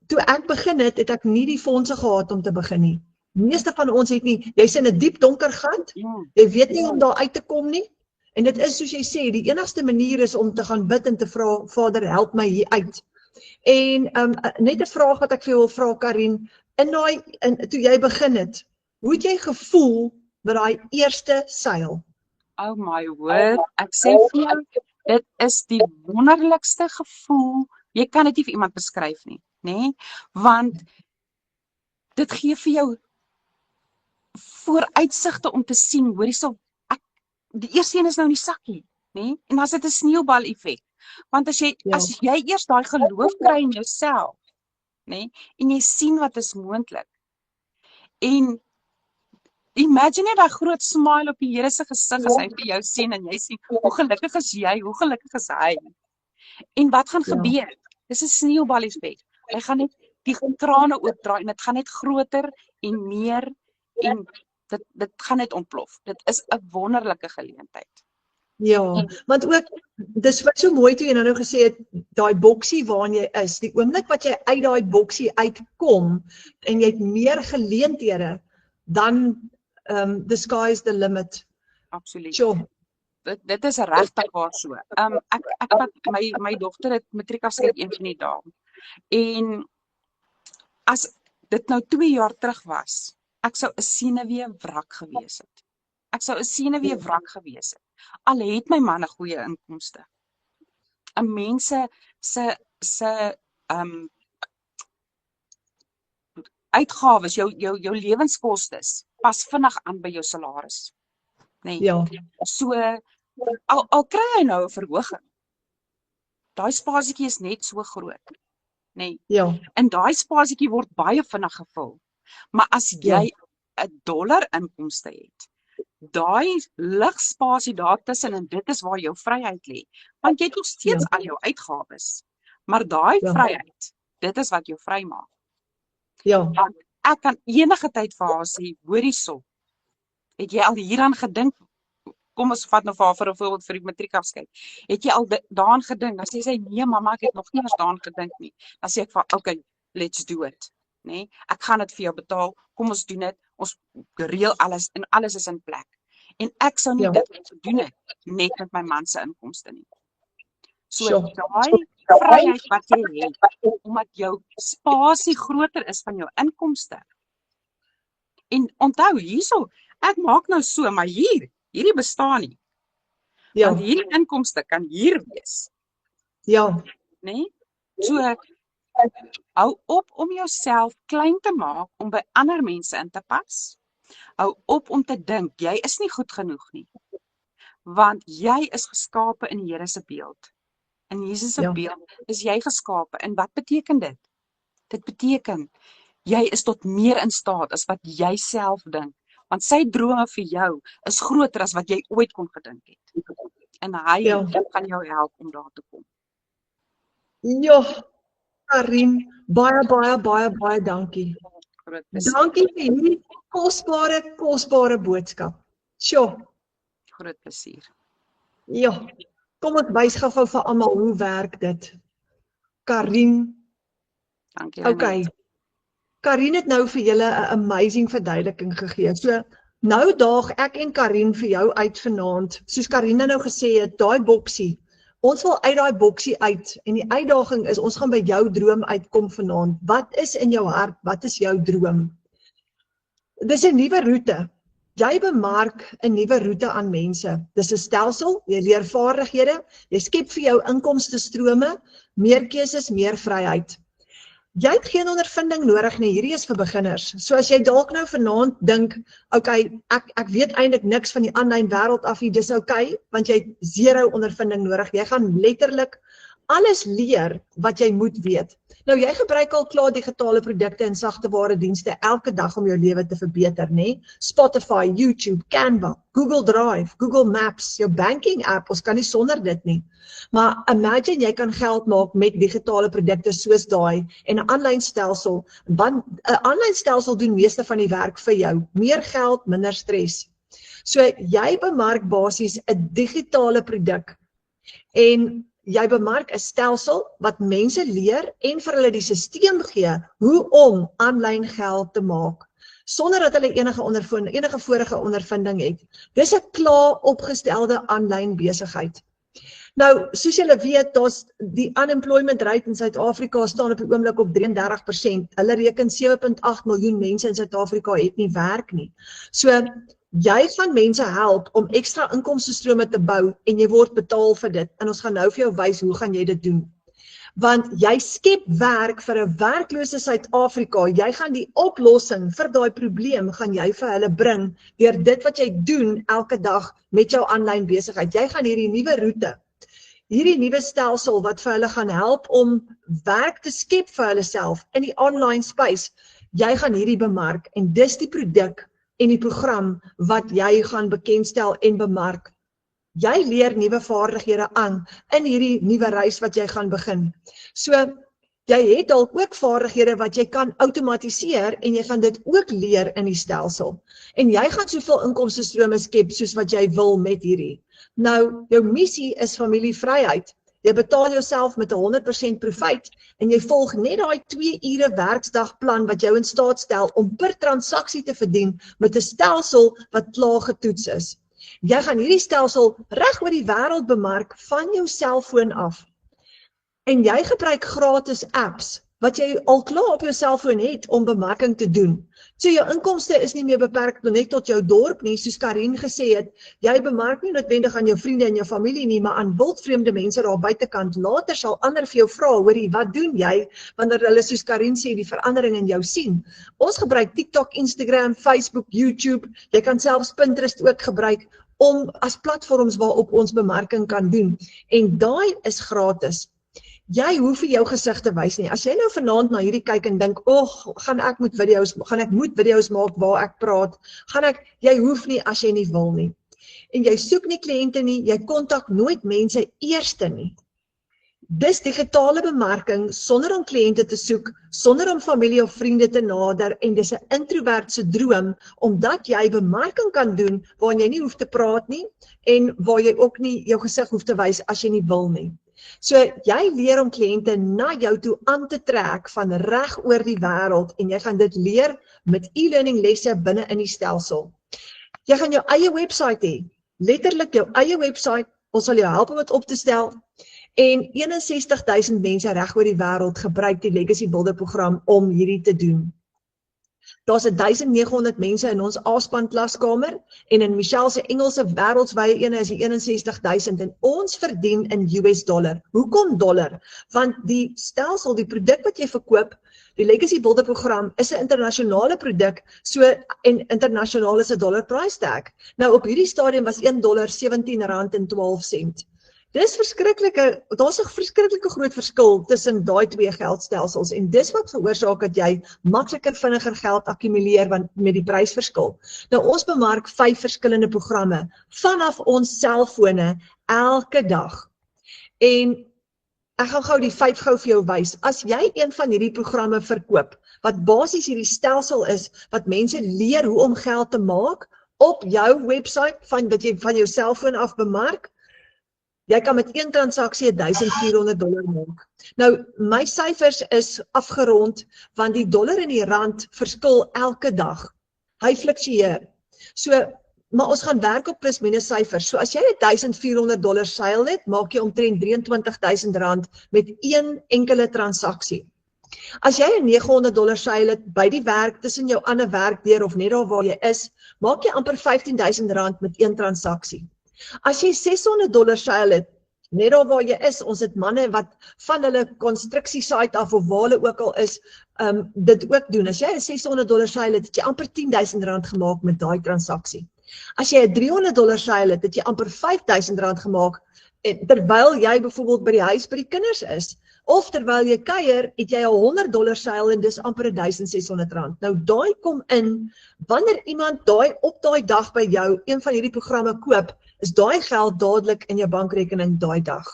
[SPEAKER 1] toe ek begin het ek nie die fondse gehad om te begin nie. Meeste van ons het nie, jy's in 'n diep donker gat, jy weet nie om daar uit te kom nie. En dit is soos jy sê, die enigste manier is om te gaan bid en te vra, Vader, help my hier uit. En net 'n vraag wat ek vir jou wil vra, Karien, toe jy begin het, hoe het jy gevoel met daai eerste seil?
[SPEAKER 2] Oh my word, ek sê vir jou, dit is die wonderlikste gevoel. Jy kan dit nie vir iemand beskryf nie, nê? Want dit gee vir jou vooruitsigte om te sien, hoor hierso, die eerste een is nou in die sakkie, nê? En dan is dit 'n sneeubal effek. Want as jy eers daai geloof kry in jouself, nê, en jy sien wat is moontlik. En imagine net daai groot smile op die Here se gesig as hy vir jou sien en jy sien hoe gelukkig is jy, hoe gelukkig is hy. En wat gaan gebeur? Dis 'n sneeubal effek. Hy gaan net die trane oopdraai en dit gaan net groter en meer en dit gaan net ontplof. Dit is 'n wonderlike geleentheid.
[SPEAKER 1] Ja, want ook, dis wat so mooi toe jy nou gesê het, daai boksie waarin jy is, die oomblik wat jy uit daai boksie uitkom, en jy het meer geleenthede, dan the sky is the limit.
[SPEAKER 2] Absoluut.
[SPEAKER 1] Sure.
[SPEAKER 2] Dit is regtig waar so. Ek wat my dogter het matriek afskryf een van die dae. En as dit nou 2 jaar terug was, ek sou 'n senuwee wrak gewees het. Al het my man 'n goeie inkomste. 'n Mense se uitgawes, jou lewenskostes pas vinnig aan by jou salaris. Nee.
[SPEAKER 1] Ja.
[SPEAKER 2] So al kry hy nou 'n verhoging. Daai spasietjie is net so groot. Nee.
[SPEAKER 1] Ja,
[SPEAKER 2] En daai spasietjie word baie vinnig gevul. Maar as
[SPEAKER 1] ja,
[SPEAKER 2] jy 'n dollar inkomste het, daai ligspasie daartussen en dit is waar jou vryheid lê. Want jy het nog
[SPEAKER 1] ja,
[SPEAKER 2] steeds al jou uitgawes. Maar daai
[SPEAKER 1] ja,
[SPEAKER 2] vryheid, dit is wat jou vry maak.
[SPEAKER 1] ja,
[SPEAKER 2] Want ek kan enige tyd vir haar sê, hoorie sop, het jy al hieraan gedink? Kom ons vat nou vir haar vir 'n voorbeeld vir die matriekafskeid. Het jy al daaraan gedink? Dan sê sy nee mamma, ek het nog nie eens daaraan gedink nie. Dan sê ek vir okay, let's do it, nê? Nee? Ek gaan dit vir jou betaal. Kom ons doen dit. Ons reël alles en alles is in plek. En ek sou nie
[SPEAKER 1] ja,
[SPEAKER 2] dit gedoen het net met my man se inkomste nie. So
[SPEAKER 1] sure.
[SPEAKER 2] daai vryheid wat jy het omdat jou spasie groter is van jou inkomste. En onthou hierso, ek maak nou so, maar hierdie bestaan nie.
[SPEAKER 1] Ja,
[SPEAKER 2] Want hierdie inkomste kan hier wees,
[SPEAKER 1] ja,
[SPEAKER 2] né? Nee? So hou op om jouself klein te maak om by ander mense in te pas. Hou op om te dink jy is nie goed genoeg nie. Want jy is geskape in die Here se beeld. In Jesus se
[SPEAKER 1] Ja.
[SPEAKER 2] beeld is jy geskape. En wat beteken dit? Dit beteken jy is tot meer in staat as wat jy self dink. Want sy drome vir jou is groter as wat jy ooit kon gedink het. En hy
[SPEAKER 1] Ja.
[SPEAKER 2] gaan jou help om daar te kom.
[SPEAKER 1] Ja, Karin, baie dankie.
[SPEAKER 2] Groot plesier.
[SPEAKER 1] Dankie vir hierdie kosbare boodskap. Sjoe,
[SPEAKER 2] Groot plesier.
[SPEAKER 1] ja. Kom ek wys gou vir almal hoe werk dit. Karin,
[SPEAKER 2] Dankie.
[SPEAKER 1] okay. Karin het nou vir julle 'n amazing verduideliking gegee. So nou daag ek en Karin vir jou uit vanaand. Soos Karin nou gesê het, daai boksie. Ons wil uit daai boksie uit en die uitdaging is ons gaan by jou droom uitkom vanaand. Wat is in jou hart? Wat is jou droom? Dis 'n nuwe roete. Jy bemark 'n nuwe roete aan mense. Dis 'n stelsel, jy leer vaardighede, jy skep vir jou inkomstestrome, meer keuses, meer vryheid. Jy het geen ondervinding nodig nie, hierdie is vir beginners. So as jy dalk nou vanaand dink, okay, ek weet eintlik niks van die aanlyn wêreld af nie, dis okay, want jy het 0 ondervinding nodig. Jy gaan letterlik alles leer wat jy moet weet. Nou jy gebruik al klaar digitale produkte en sagteware dienste elke dag om jou lewe te verbeter, né? Spotify, YouTube, Canva, Google Drive, Google Maps, jou banking app, ons kan nie sonder dit nie. Maar imagine jy kan geld maak met digitale produkte soos daai en 'n aanlyn stelsel. 'n Aanlyn stelsel doen meeste van die werk vir jou. Meer geld, minder stres. So jy bemark basies 'n digitale produk en jy bemark 'n stelsel wat mense leer en vir hulle die stelsel gee hoe om aanlyn geld te maak sonder dat hulle enige vorige ondervinding het. Dis 'n klaar opgestelde aanlyn besigheid. Nou, soos julle weet, daar's die unemployment rate in Suid-Afrika staan op die oomblik op 33%. Hulle reken 7.8 miljoen mense in Suid-Afrika het nie werk nie. So jy gaan mense help om ekstra inkomstestrome te bou en jy word betaal vir dit. En ons gaan nou vir jou wys hoe gaan jy dit doen. Want jy skep werk vir 'n werklose Suid-Afrika. Jy gaan die oplossing vir daai probleem gaan jy vir hulle bring deur dit wat jy doen elke dag met jou aanlyn besigheid. Jy gaan hierdie nuwe roete, hierdie nuwe stelsel wat vir hulle gaan help om werk te skep vir hulle self in die online space. Jy gaan hierdie bemark en dis die produk en die program wat jy gaan bekendstel en bemark. Jy leer nuwe vaardighede aan in hierdie nuwe reis wat jy gaan begin. So, jy het dalk ook vaardighede wat jy kan outomatiseer en jy gaan dit ook leer in die stelsel. En jy gaan soveel inkomstestrome skep soos wat jy wil met hierdie. Nou, jou missie is familievryheid. Jy betaal jouself met 100% profijt en jy volg net daai 2 ure werksdagplan wat jou in staat stel om per transaksie te verdien met 'n stelsel wat klaar getoets is. Jy gaan hierdie stelsel reg oor die wêreld bemark van jou selfoon af. En jy gebruik gratis apps wat jy al klaar op jou selfoon het om bemarking te doen. So jou inkomste is nie meer beperk net tot jou dorp nie, soos Karin gesê het. Jy bemark nie noodwendig aan jou vriende en jou familie nie, maar aan wildvreemde mense daar buitekant. Later sal ander vir jou vra, hoorie, wat doen jy wanneer hulle soos Karin sê die verandering in jou sien? Ons gebruik TikTok, Instagram, Facebook, YouTube. Jy kan selfs Pinterest ook gebruik om as platforms waarop ons bemarking kan doen. En daai is gratis. Jy hoef nie jou gesig te wys nie. As jy nou vanaand na hierdie kyk en dink, gaan ek moet video's maak waar ek praat, jy hoef nie as jy nie wil nie. En jy soek nie kliënte nie, jy kontak nooit mense eerste nie. Dis digitale bemarking sonder om kliënte te soek, sonder om familie of vriende te nader en dis 'n introvertse droom omdat jy bemarking kan doen waarin jy nie hoef te praat nie en waar jy ook nie jou gesig hoef te wys as jy nie wil nie. So jy leer om kliënte na jou toe aan te trek van reg oor die wêreld en jy gaan dit leer met e-learning lesse binne in die stelsel. Jy gaan jou eie webwerf hê, letterlik jou eie webwerf, ons sal jou help om dit op te stel. En 61,000 mense reg oor die wêreld gebruik die Legacy Builder program om hierdie te doen. Daar's 1900 mense in ons A-span klaskamer en in Michelle se Engelse wêreldwye ene is die 61,000 en ons verdien in US dollar. Hoekom dollar? Want die stelsel, die produk wat jy verkoop, die Legacy Builder program is 'n internasionale produk, en internasionaal is 'n dollar price tag. Nou op hierdie stadium was $1 R17.12. Daar's 'n verskriklike groot verskil tussen daai twee geldstelsels en dis wat veroorsaak dat jy makliker vinniger geld akkumuleer met die prysverskil. Nou ons bemark 5 verskillende programme vanaf ons selfone elke dag. En ek gaan gou die 5 gou vir jou wys. As jy een van hierdie programme verkoop, wat basies hierdie stelsel is, wat mense leer hoe om geld te maak op jou webwerf wat jy van jou selfoon af bemark, jy kan met 1 transaksie $1,400 maak. Nou, my syfers is afgerond, want die dollar en die rand verskil elke dag. Hy fluktueer. Maar ons gaan werk op plus minus syfers. So as jy $1,400 seil het, maak jy omtrent R23,000 met 1 enkele transaksie. As jy $900 seil het by die werk, tussen jou ander werk deur of net daar waar jy is, maak jy amper R15,000 met 1 transaksie. As jy $600 seil het, net daar waar jy is, ons het manne wat van hulle konstruksiesite af of waar hulle ook al is, dit ook doen. As jy $600 seil het, het jy amper R10,000 gemaak met daai transaksie. As jy $300 seil het, het jy amper R5,000 gemaak, terwyl jy byvoorbeeld by die huis by die kinders is, of terwyl jy kuier, het jy $100 seil en dis amper R1,600. Nou daai kom in, wanneer iemand op daai dag by jou een van hierdie programme koop, is daai geld dadelik in jou bankrekening daai dag.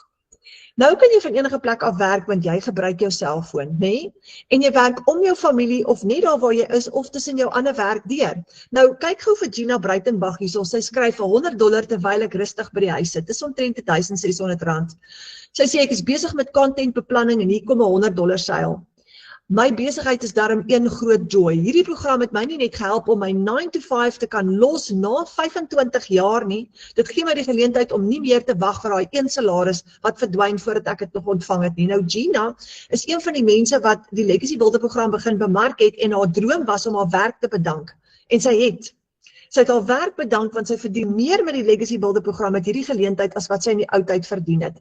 [SPEAKER 1] Nou kan jy van enige plek af werk, want jy gebruik jou selfoon, nee? En jy werk om jou familie, of net daar waar jy is, of tussen jou ander werk deur. Nou, kyk gou vir Gina Breitenbach hierso, sy skryf $100 terwyl ek rustig by die huis sit, dis omtrent R1,600. Sy sê, ek is besig met contentbeplanning en hier kom $100 seil. My besigheid is daarom een groot joy. Hierdie program het my nie net gehelp om my 9 to 5 te kan los na 25 jaar nie. Dit gee my die geleentheid om nie meer te wag vir daai een salaris wat verdwyn voordat ek dit nog ontvang het nie. Nou Gina is een van die mense wat die Legacy Builder program begin bemark het en haar droom was om haar werk te bedank. En sy het haar werk bedank want sy verdien meer met die Legacy Builder program met hierdie geleentheid as wat sy in die oudheid verdien het.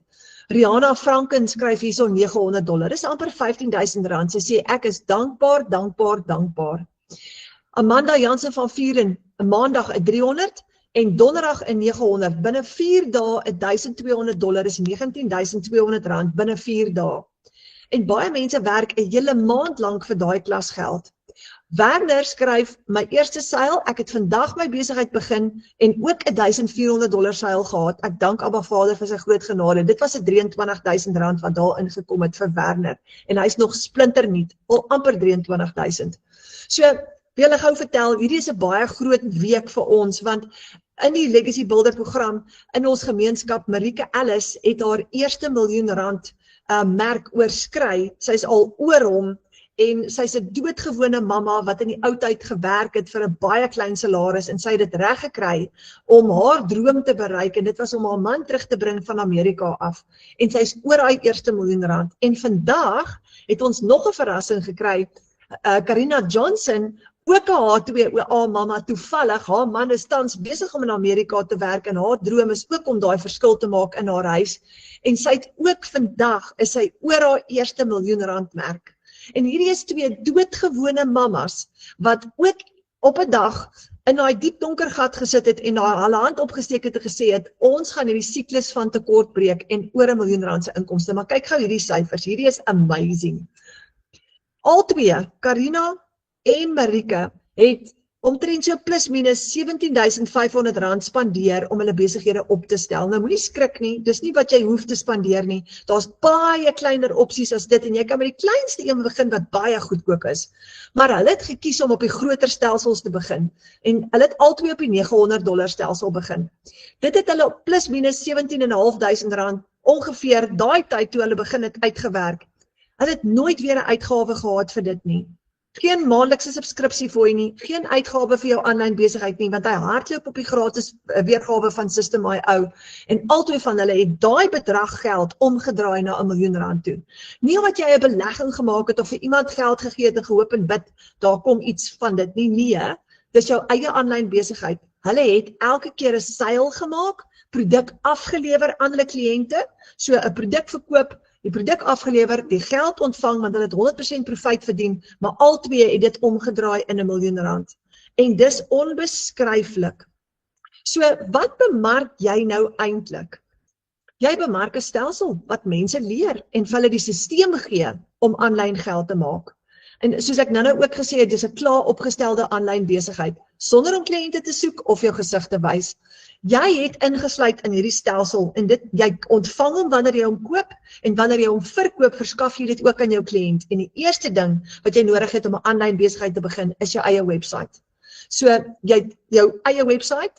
[SPEAKER 1] Rihanna Franken skryf hierso $900, dis amper R15,000. Sy sê ek is dankbaar. Amanda Jansen van Vuren, 'n maandag $300 en donderdag $900. Binne 4 dae $1,200 is R19,200 binne 4 dae. En baie mense werk 'n hele maand lank vir daai klasgeld. Werner skryf, my eerste seil, ek het vandag my besigheid begin en ook $1,400 seil gehad. Ek dank Abba Vader vir sy groot genade. Dit was R23,000 wat daar ingekom het vir Werner. En hy is nog splinternuut, al amper $23,000. So, wil julle gou vertel, hierdie is 'n baie groot week vir ons, want in die Legacy Builder program, in ons gemeenskap, Marike Ellis het haar eerste R1 miljoen merk oorskry. Sy is al oor hom, en sy is 'n doodgewone mamma wat in die oudheid gewerk het vir 'n baie klein salaris en sy het dit reg gekry om haar droom te bereik en dit was om haar man terug te bring van Amerika af. En sy is oor haar eerste R1 miljoen. En vandag het ons nog 'n verrassing gekry. Karina Johnson, ook 'n H2OA mamma, toevallig, haar man is tans besig om in Amerika te werk en haar droom is ook om daai verskil te maak in haar huis. En sy het ook vandag, is sy oor haar eerste R1 miljoen merk. En hierdie is 2 doodgewone mammas, wat ook op 'n dag in daai diep donker gat gesit het en hulle hand opgesteek het en gesê het, ons gaan hierdie siklus van tekort breek en oor R1 miljoen se inkomste. Maar kyk gou hierdie syfers, hierdie is amazing. Al twee, Karina en Marika, het omtrent so plus minus R17.500 spandeer om hulle besighede op te stel. Nou moenie skrik nie, dis nie wat jy hoef te spandeer nie. Daar's baie kleiner opsies as dit en jy kan met die kleinste een begin wat baie goedkoop is. Maar hulle het gekies om op die groter stelsels te begin en hulle het albei op die $900 stelsel begin. Dit het hulle op plus minus R17.500 ongeveer daai tyd toe hulle begin het uitgewerk. Hulle het nooit weer 'n uitgawe gehad vir dit nie. Geen maandelikse subskripsie vir jy nie, geen uitgawe vir jou aanlyn besigheid nie, want hy hardloop op die gratis weergawe van System IO en albei van hulle het daai bedrag geld omgedraai na R1 miljoen toe. Nie omdat jy 'n belegging gemaak het of vir iemand geld gegee het en gehoop en bid, daar kom iets van dit nie, nee, dis jou eie aanlyn besigheid. Hulle het elke keer 'n seil gemaak, produk afgelewer aan hulle kliënte, so 'n produk verkoop, die produk afgelewer, die geld ontvang, want hulle het 100% profijt verdien, maar al twee het dit omgedraai in R1 miljoen. En dis onbeskryflik. So, wat bemark jy nou eintlik? Jy bemark 'n stelsel wat mense leer en vir hulle die sisteem gee om aanlyn geld te maak. En soos ek nou ook gesê het, dis 'n klaar opgestelde aanlyn besigheid, sonder om kliënte te soek of jou gesig te wys. Jy het ingesluit in hierdie stelsel en jy ontvang hom wanneer jy hom koop en wanneer jy hom verkoop, verskaf jy dit ook aan jou kliënt. En die eerste ding wat jy nodig het om 'n aanlyn besigheid te begin, is jou eie website. So, jy het jou eie website,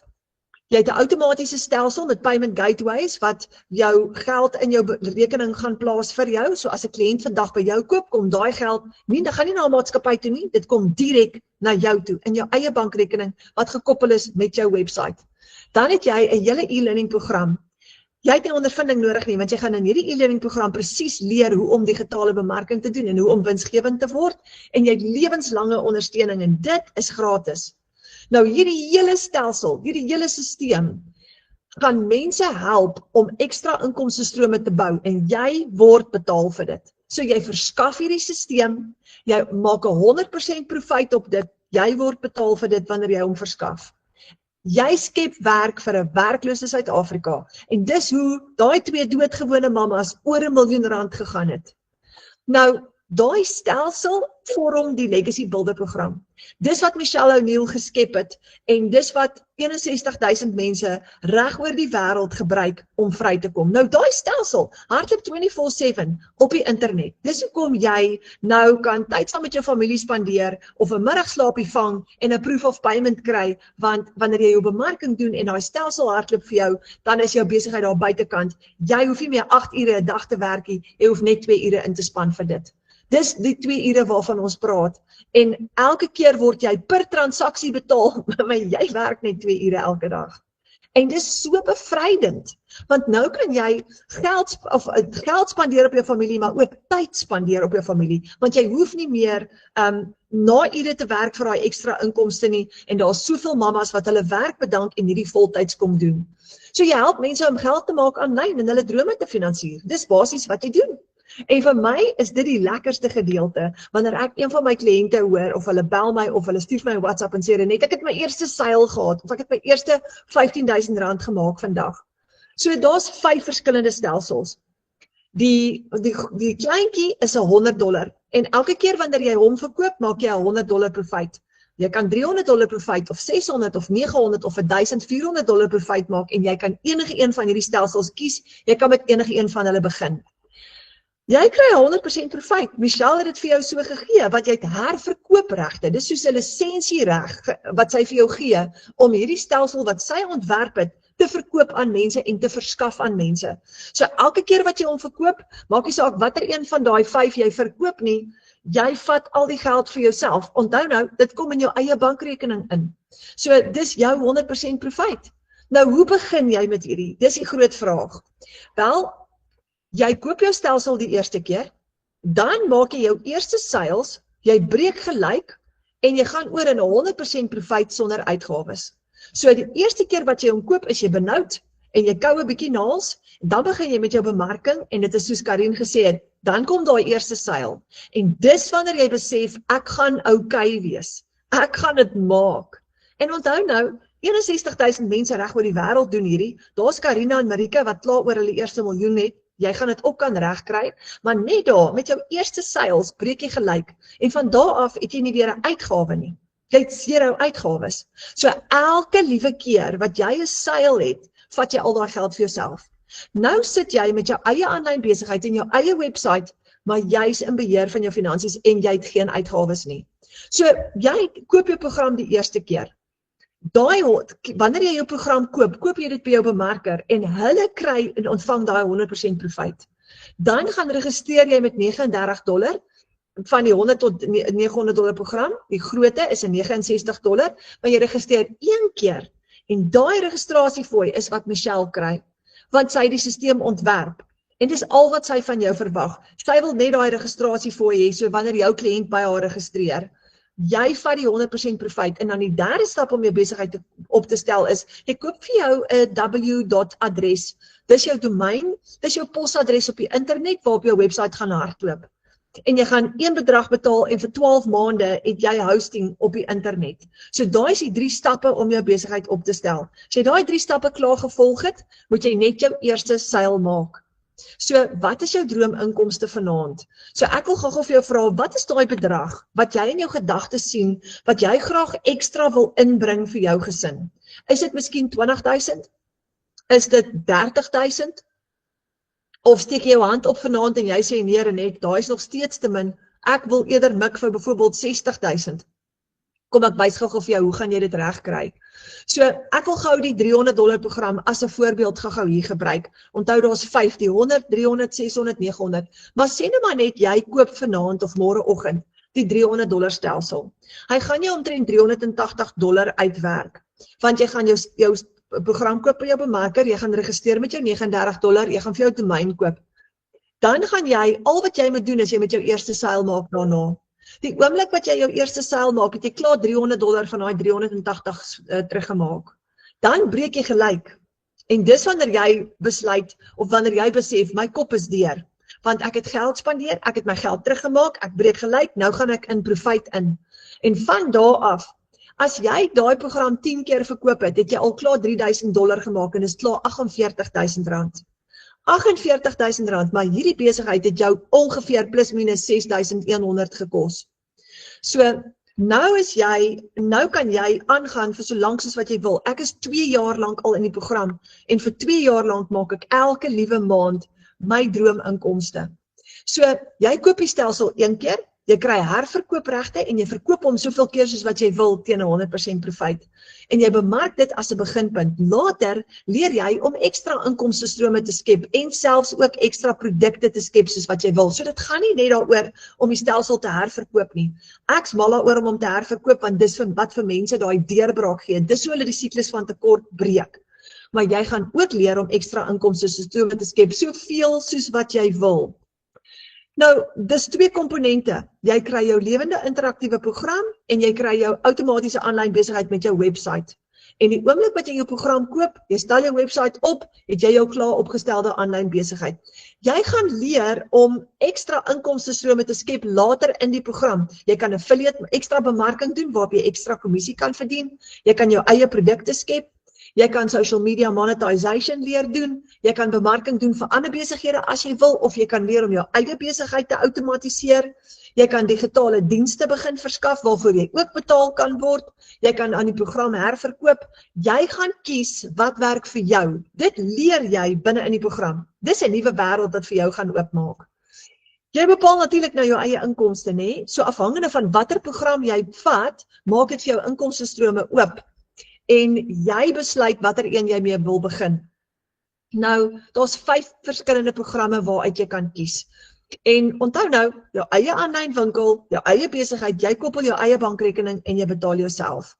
[SPEAKER 1] jy het 'n outomatiese stelsel met payment gateways wat jou geld in jou rekening gaan plaas vir jou. So as 'n kliënt vandag by jou koop, kom daai geld nie, dit gaan nie na 'n maatskappy toe nie, dit kom direk na jou toe in jou eie bankrekening wat gekoppel is met jou website. Dan het jy 'n hele e-learning program. Jy het nie ondervinding nodig nie, want jy gaan in hierdie e-learning program presies leer hoe om digitale bemarking te doen en hoe om winsgewend te word en jy het lewenslange ondersteuning en dit is gratis. Nou hierdie hele stelsel, hierdie hele stelsel gaan mense help om ekstra inkomstestrome te bou en jy word betaal vir dit. So jy verskaf hierdie stelsel, jy maak 100% profijt op dit, jy word betaal vir dit wanneer jy hom verskaf. Jy skep werk vir 'n werklose Suid-Afrika en dis hoe daai twee doodgewone mammas oor R1 miljoen gegaan het. Nou, daai stelsel vorm die Legacy Builder program. Dis wat Michelle O'Neill geskep het en dis wat 61.000 mense reg oor die wêreld gebruik om vry te kom. Nou daai stelsel hardloop 24/7 op die internet. Dis hoekom jy nou kan tyd saam met jou familie spandeer of 'n middagslaapie vang en 'n proof of payment kry, want wanneer jy jou bemarking doen en daai stelsel hardloop vir jou, dan is jou besigheid daar buitekant. Jy hoef nie meer 8 ure 'n dag te werk nie, jy hoef net 2 ure in te span vir dit. Dis die 2 ure waarvan ons praat en elke keer word jy per transaksie betaal, maar jy werk net 2 ure elke dag. En dis so bevrydend, want nou kan jy geld spandeer op jou familie, maar ook tyd spandeer op jou familie, want jy hoef nie meer na ure te werk vir daai ekstra inkomste nie, en daar's soveel mammas wat hulle werk bedank en hierdie voltyds kom doen. So jy help mense om geld te maak aanlyn en hulle drome te finansier. Dis basies wat jy doen. En vir my is dit die lekkerste gedeelte, wanneer ek een van my kliënte hoor, of hulle bel my, of hulle stuur my WhatsApp en sê, Renet, ek het my eerste seil gehad, of ek het my eerste R15.000 gemaak vandag. So daar's 5 verskillende stelsels. Die kleintjie is $100, en elke keer wanneer jy hom verkoop, maak jy $100 profijt. Jy kan $300 profijt, of 600, of 900, of $1,400 profijt maak, en jy kan enige een van hierdie stelsels kies, jy kan met enige een van hulle begin. Jy kry 100% profijt. Michelle het dit vir jou so gegee, wat jy het herverkoopregte. Dis soos 'n lisensiereg wat sy vir jou gee, om hierdie stelsel wat sy ontwerp het, te verkoop aan mense en te verskaf aan mense. So elke keer wat jy hom verkoop, maak nie saak watter een van daai 5 jy verkoop nie, jy vat al die geld vir jouself. Onthou nou, dit kom in jou eie bankrekening in. So dis jou 100% profijt. Nou hoe begin jy met hierdie? Dis die groot vraag. Wel, jy koop jou stelsel die eerste keer, dan maak jy jou eerste sales, jy breek gelyk, en jy gaan oor in 100% profijt sonder uitgawes. So die eerste keer wat jy hom koop, is jy benoud, en jy kou 'n bietjie naels, en dan begin jy met jou bemarking, en dit is soos Karin gesê het, dan kom daai eerste seil, en dis wanneer jy besef, ek gaan okay wees, ek gaan dit maak, En onthou nou, 61.000 mense reg oor die wêreld doen hierdie. Daar's Karina en Marika wat klaar oor hulle eerste miljoen het. Jy gaan dit ook kan regkry, maar net daar met jou eerste sales breek jy gelyk en van daar af het jy nie weer 'n uitgawe nie. Jy het 0 uitgawes. So elke liewe keer wat jy 'n sale het, vat jy al daai geld vir jouself. Nou sit jy met jou eie aanlyn besigheid en jou eie webwerf, maar jy's in beheer van jou finansies en jy het geen uitgawes nie. So jy koop jou program die eerste keer. Wanneer jy jou program koop jy dit by jou bemarker en hulle kry en ontvang daai 100% profiet. Dan gaan registreer jy met $39 van die $100 tot $900 program. Die grootte is $69, maar jy registreer 1 keer en daai registrasiefooi is wat Michelle kry, want sy het die stelsel ontwerp. En dis al wat sy van jou verwag. Sy wil net daai registrasiefooi hê, so wanneer jou kliënt by haar registreer, jy vat die 100% profiet en dan die derde stap om jou besigheid op te stel is, jy koop vir jou 'n w.adres. Dis jou domein, dis jou posadres op die internet waarop jou webwerf gaan hardloop. En jy gaan een bedrag betaal en vir 12 maande het jy hosting op die internet. So daai is die 3 stappe om jou besigheid op te stel. As jy daai 3 stappe klaar gevolg het, moet jy net jou eerste seil maak. So, wat is jou droominkomste vanaand? So, ek wil gou vir jou vra, wat is daai bedrag wat jy in jou gedagtes sien, wat jy graag ekstra wil inbring vir jou gesin? Is dit miskien 20.000? Is dit 30.000? Of steek jy jou hand op vanaand en jy sê nee Renet, daai is nog steeds te min. Ek wil eerder mik vir byvoorbeeld 60.000. Kom ek wys gou vir jou, hoe gaan jy dit regkry? So, ek wil gou die $300 program as 'n voorbeeld gou hier gebruik. Onthou daar's 5, die 100, 300, 600, 900. Maar sê nou maar net jy koop vanaand of môreoggend die $300 stelsel. Hy gaan jou omtrent $380 uitwerk. Want jy gaan jou program koop by jou bemarker, jy gaan registreer met jou $39, jy gaan vir jou domein koop. Dan gaan jy, al wat jy moet doen is jy met jou eerste seil maak daarna. Die oomblik wat jy jou eerste seil maak, het jy klaar $300 van daai 380 teruggemaak. Dan breek jy gelyk. En dis wanneer jy besluit, of wanneer jy besef, my kop is deur. Want ek het geld spandeer, ek het my geld teruggemaak, ek breek gelyk, nou gaan ek in profiet in. En van daar af, as jy daai program 10 keer verkoop het, het jy al klaar $3,000 gemaak en dis klaar R48.000. R48.000, maar hierdie besigheid het jou ongeveer plus minus 6.100 gekos. So, nou kan jy aangaan vir so lank soos wat jy wil. Ek is 2 jaar lank al in die program en vir 2 jaar lank maak ek elke liewe maand my droominkomste. So, jy koop die stelsel 1 keer, jy kry herverkoopregte en jy verkoop hom soveel keer soos wat jy wil teen 100% profiet. En jy bemark dit as 'n beginpunt. Later leer jy om ekstra inkomstestrome te skep en selfs ook ekstra produkte te skep soos wat jy wil. So dit gaan nie net daaroor om die stelsel te herverkoop nie. Ek's mal daaroor om hom te herverkoop want dis wat vir mense daai deurbraak gee. Dis hoe hulle die siklus van tekort breek. Maar jy gaan ook leer om ekstra inkomstestrome te skep, soveel soos wat jy wil. Nou, dis 2 komponente. Jy kry jou lewende interaktiewe program en jy kry jou outomatiese aanlyn besigheid met jou webwerf. En die oomblik wat jy jou program koop, jy stel jou webwerf op, het jy jou klaar opgestelde aanlyn besigheid. Jy gaan leer om ekstra inkomstestrome te skep later in die program. Jy kan affiliate, ekstra bemarking doen waarop jy ekstra kommissie kan verdien. Jy kan jou eie produkte skep. Jy kan social media monetization leer doen, jy kan bemarking doen vir ander besighede as jy wil, of jy kan leer om jou eie besigheid te outomatiseer, jy kan digitale dienste begin verskaf waarvoor jy ook betaal kan word, jy kan aan die program herverkoop, jy gaan kies wat werk vir jou. Dit leer jy binne in die program. Dis 'n nuwe wêreld wat vir jou gaan oopmaak. Jy bepaal natuurlik nou jou eie inkomste, nê? So afhangende van watter program jy vat, maak dit vir jou inkomstestrome oop. En jy besluit watter een jy mee wil begin. Nou, daar's 5 verskillende programme waaruit jy kan kies. En onthou nou, jou eie aanlyn winkel, jou eie besigheid, jy koppel jou eie bankrekening en jy betaal jouself.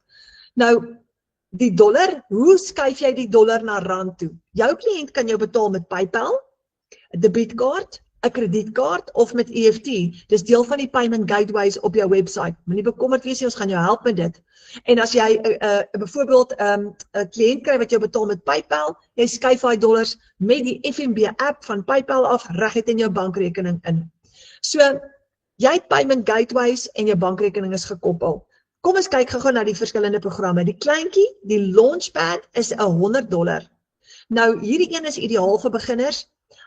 [SPEAKER 1] Nou, die dollar, hoe skuif jy die dollar na rand toe? Jou kliënt kan jou betaal met PayPal, 'n debietkaart, 'n kredietkaart of met EFT. Dis deel van die payment gateways op jou webwerf. Moenie bekommerd wees nie, ons gaan jou help met dit. En as jy byvoorbeeld 'n kliënt kry wat jou betaal met PayPal, jy skuif daai dollars met die FNB app van PayPal af reguit in jou bankrekening in. So, jy het payment gateways en jou bankrekening is gekoppel. Kom ons kyk gou na die verskillende programme. Die kleintjie, die Launchpad is $100. Nou, hierdie een is ideaal vir beginners.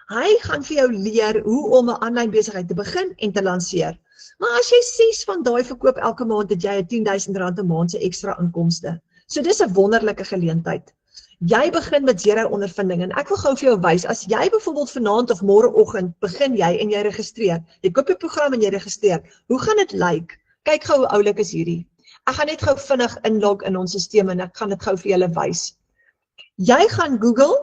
[SPEAKER 1] Hy gaan vir jou leer hoe om 'n aanlyn besigheid te begin en te lanseer. Maar as jy 6 van daai verkoop elke maand, het jy 10.000 rand 'n maand se ekstra inkomste. So dis 'n wonderlike geleentheid. Jy begin met 0 ondervinding en ek wil gou vir jou wys, as jy byvoorbeeld vanaand of môreoggend begin jy en jy registreer. Jy koop die program en jy registreer. Hoe gaan dit lyk? Kyk gou hoe oulik is hierdie. Ek gaan net gou vinnig inlog in ons stelsel en ek gaan dit gou vir julle wys. Jy gaan Google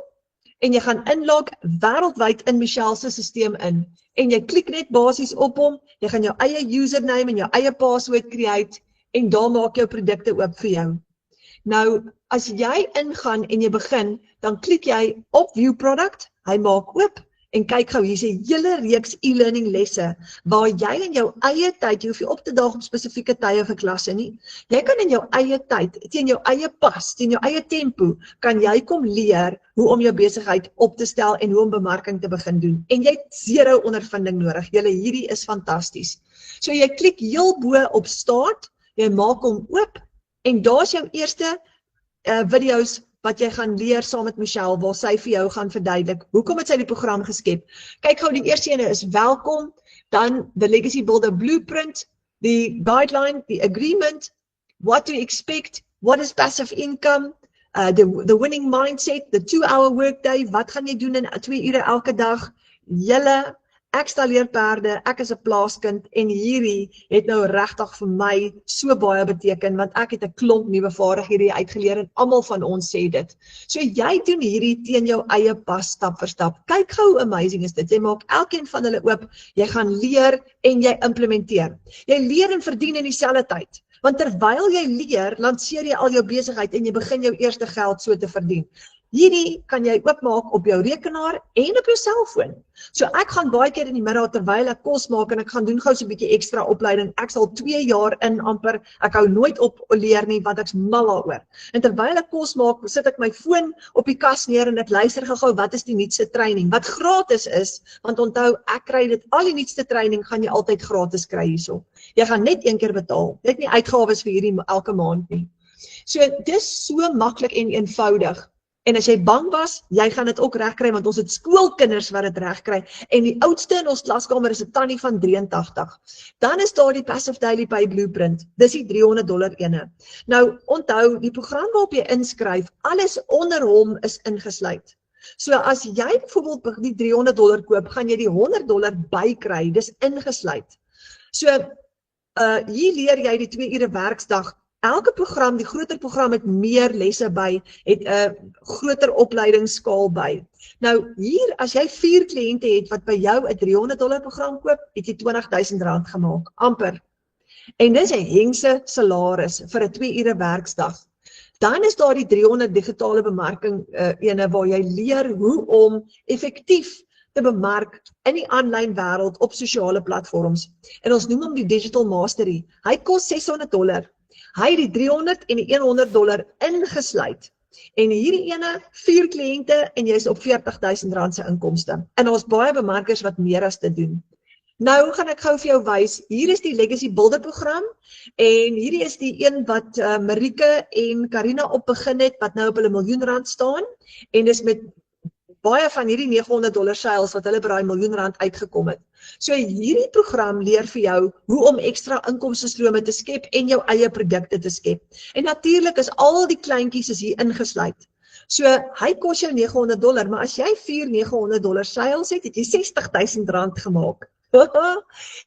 [SPEAKER 1] en jy gaan inlog wêreldwyd in Michelle se stelsel in en jy klik net basies op hom, jy gaan jou eie username en jou eie password create en daar maak jou produkte oop vir jou. Nou, as jy ingaan en jy begin, dan klik jy op View Product, hy maak oop en kyk gou, hier is 'n hele reeks e-learning lesse waar jy in jou eie tyd, jy hoef nie op te daag op spesifieke tye vir klasse nie. Jy kan in jou eie tyd, teen jou eie pas, teen jou eie tempo, kan jy kom leer hoe om jou besigheid op te stel en hoe om bemarking te begin doen. En jy het 0 ondervinding nodig. Julle, hierdie is fantasties. So jy klik heel bo op Start, jy maak hom oop en daar's jou eerste video's wat jy gaan leer saam met Michelle, waar sy vir jou gaan verduidelik, hoekom het sy die program geskep. Kyk gou, die eerste ene is welkom, dan the Legacy Builder Blueprint, die guideline, die agreement, what to expect, what is passive income, the winning mindset, the 2-hour workday, wat gaan jy doen in 2 ure elke dag, julle, ek stalleer perde, ek is 'n plaaskind en hierdie het nou regtig vir my so baie beteken want ek het 'n klomp nuwe vaardighede uitgeleer en almal van ons sê dit. So jy doen hierdie teen jou eie pas stap vir stap. Kyk gou hoe amazing is dit. Jy maak elkeen van hulle oop, jy gaan leer en jy implementeer. Jy leer en verdien in dieselfde tyd. Want terwyl jy leer, lanseer jy al jou besigheid en jy begin jou eerste geld so te verdien. Hierdie kan jy oopmaak op jou rekenaar en op jou selfoon. So ek gaan baie keer in die middag terwyl ek kos maak en ek gaan doen gou so 'n bietjie ekstra opleiding. Ek sal 2 jaar in amper, ek hou nooit op leer nie want ek's mal daaroor. En terwyl ek kos maak, sit ek my foon op die kas neer en ek luister gou wat is die nuutste training wat gratis is, want onthou ek kry dit al die nuutste training gaan jy altyd gratis kry hierso. Jy gaan net een keer betaal. Jy het nie uitgawes vir hierdie elke maand nie. So dis so maklik en eenvoudig. En as jy bang was, jy gaan dit ook regkry want ons het skoolkinders wat dit regkry en die oudste in ons klaskamer is 'n tannie van 83. Dan is daar die Passive Daily Pay Blueprint. Dis die $300 ene. Nou onthou, die program waarop jy inskryf, alles onder hom is ingesluit. So as jy byvoorbeeld die $300 koop, gaan jy die $100 bykry, dis ingesluit. So hier leer jy die 2 ure werksdag. Elke program, die groter program het meer lesse by, het 'n groter opleidingsskaal by. Nou hier, as jy 4 kliënte het wat by jou 'n $300 program koop, het jy R20.000 gemaak, amper. En dis 'n hengse salaris vir 'n 2 ure werksdag. Dan is daar die 300 digitale bemarking ene waar jy leer hoe om effektief te bemark in die aanlyn wêreld op sosiale platforms. En ons noem hom die Digital Mastery. Hy kos $600. Hy het die 300 en die $100 ingesluit. En hierdie ene, 4 kliënte en jy is op R40.000 se inkomste. En ons baie bemarkers wat meer as dit doen. Nou gaan ek gou vir jou wys, hier is die Legacy Builder program en hierdie is die een wat Marike en Karina op begin het, wat nou op hulle R1 miljoen staan en dis met baie van hierdie $900 sales wat hulle by daai R1 miljoen uitgekom het. So hierdie program leer vir jou hoe om ekstra inkomstestrome te skep en jou eie produkte te skep. En natuurlik is al die kleintjies is hier ingesluit. So hy kos jou $900, maar as jy 4 $900 sales het, het jy R60.000 gemaak.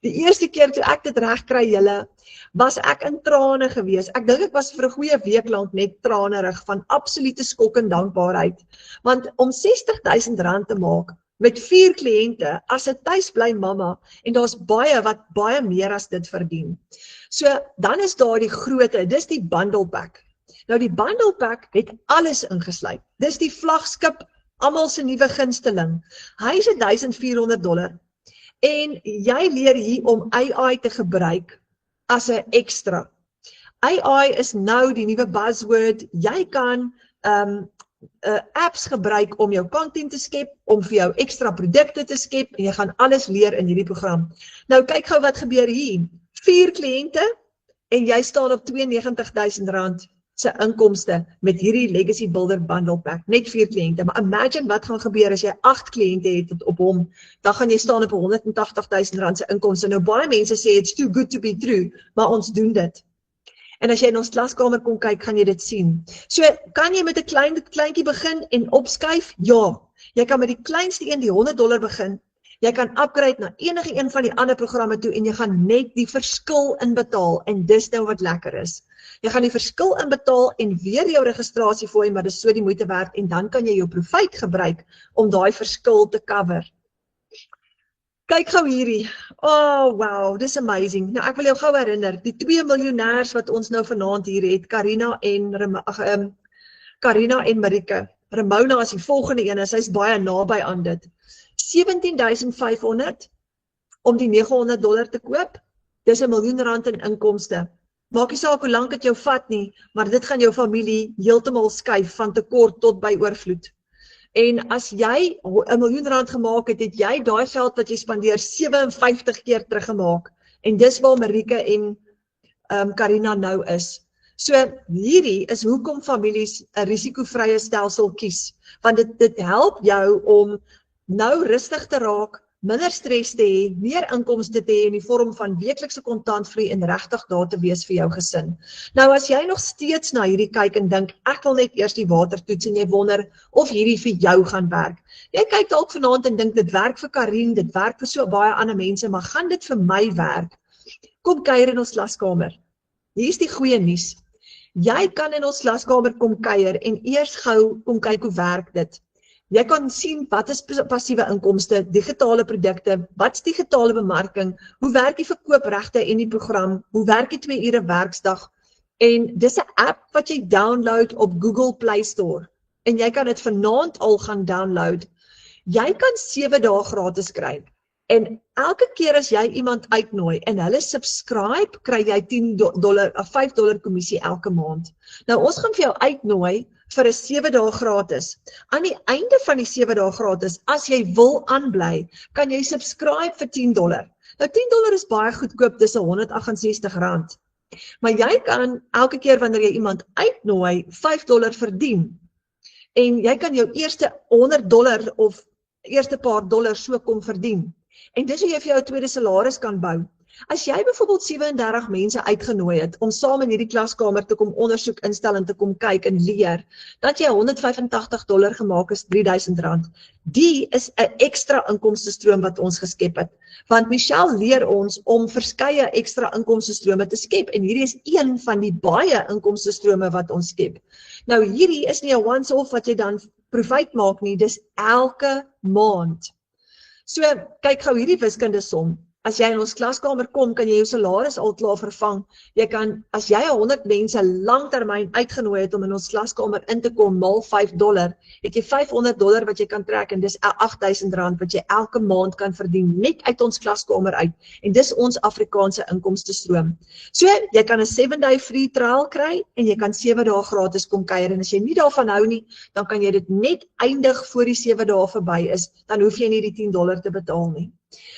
[SPEAKER 1] Die eerste keer toe ek dit reg kry julle, was ek in trane gewees. Ek dink ek was vir 'n goeie week lank net tranerig van absolute skok en dankbaarheid. Want om R60.000 te maak met 4 kliënte as 'n tuisbly mamma en daar's baie wat baie meer as dit verdien. So dan is daar die grootte, dis die bundle pack. Nou die bundle pack het alles ingesluit. Dis die vlaggenskap, almal se nuwe gunsteling. Hy is $1,400. En jy leer hier om AI te gebruik as 'n ekstra. AI is nou die nuwe buzzword. Jy kan apps gebruik om jou content te skep, om vir jou ekstra produkte te skep en jy gaan alles leer in hierdie program. Nou kyk gou wat gebeur hier. 4 kliënte en jy staan op R92,000 se inkomste met hierdie Legacy Builder Bundle Pack, net 4 kliënte, maar imagine wat gaan gebeur as jy 8 kliënte het op hom, dan gaan jy staan op R180,000 se inkomste. Nou baie mense sê it's too good to be true, maar ons doen dit. En as jy in ons klaskamer kom kyk, gaan jy dit sien. So, kan jy met 'n kleintjie begin en opskuif? Ja. Jy kan met die kleinste een, die $100 begin. Jy kan upgrade na enige een van die ander programme toe en jy gaan net die verskil inbetaal en dis nou wat lekker is. Jy gaan die verskil inbetaal en weer jou registrasie fooi, maar dis so die moeite werd en dan kan jy jou profijt gebruik om daai verskil te cover. Kyk gou hierdie. Oh, wow, dis amazing. Nou ek wil jou gou herinner, die 2 miljonêers wat ons nou vanaand hier het, Karina en Marike. Ramona is die volgende een, sy is baie naby aan dit. 17,500 om die $900 te koop, dis R1 miljoen in inkomste. Maak nie saak hoe lank dit jou vat nie, maar dit gaan jou familie heeltemal skuif van tekort tot by oorvloed. En as jy R1 miljoen gemaak het, het jy daai geld wat jy spandeer 57 keer teruggemaak. En dis waar Marike en Karina nou is. So hierdie is hoekom families 'n risikovrye stelsel kies, want dit help jou om nou rustig te raak, minder stres te hê, meer inkomste te hê in die vorm van weeklikse kontantvloei en regtig daar te wees vir jou gesin. Nou as jy nog steeds na hierdie kyk en dink, ek wil net eers die water toets en jy wonder of hierdie vir jou gaan werk. Jy kyk dalk vanaand en dink dit werk vir Karin, dit werk vir so baie ander mense, maar gaan dit vir my werk? Kom kuier in ons klaskamer. Hier is die goeie nuus. Jy kan in ons klaskamer kom kuier en eers gou kom kyk hoe werk dit. Jy kan sien wat is passiewe inkomste, digitale produkte, wat is digitale bemarking, hoe werk die verkoopregte en die program, hoe werk die 2 ure werksdag, en dis 'n app wat jy download op Google Play Store, en jy kan dit vanaand al gaan download. Jy kan 7 dae gratis kry, en elke keer as jy iemand uitnooi en hulle subscribe, kry jy $5 kommissie elke maand. Nou ons gaan vir jou uitnooi vir 'n 7 dae gratis. Aan die einde van die 7 dae gratis, as jy wil aanbly, kan jy subscribe vir $10. Nou $10 is baie goedkoop, dis R168. Maar jy kan elke keer wanneer jy iemand uitnooi, $5 verdien. En jy kan jou eerste $100 of eerste paar dollars so kom verdien. En dis hoe jy vir jou 'n tweede salaris kan bou. As jy byvoorbeeld 37 mense uitgenooi het om saam in hierdie klaskamer te kom ondersoek instel en te kom kyk en leer, dat jy $185 gemaak is R3,000. Die is 'n ekstra inkomstestroom wat ons geskep het. Want Michelle leer ons om verskeie ekstra inkomstestrome te skep en hierdie is een van die baie inkomstestrome wat ons skep. Nou hierdie is nie 'n once-off wat jy dan profijt maak nie, dis elke maand. So, kyk gou hierdie wiskunde som. As jy in ons klaskamer kom, kan jy jou salaris al klaar vervang. Jy kan, as jy 100 mense langtermyn uitgenooi het om in ons klaskamer in te kom, mal $5, het jy $500 wat jy kan trek en dis R8,000 wat jy elke maand kan verdien, net uit ons klaskamer uit. En dis ons Afrikaanse inkomstestroom. So, jy kan 'n 7-day free trial kry en jy kan 7 dae gratis kom kuier. En as jy nie daarvan hou nie, dan kan jy dit net eindig voor die 7 dae verby is. Dan hoef jy nie die $10 te betaal nie.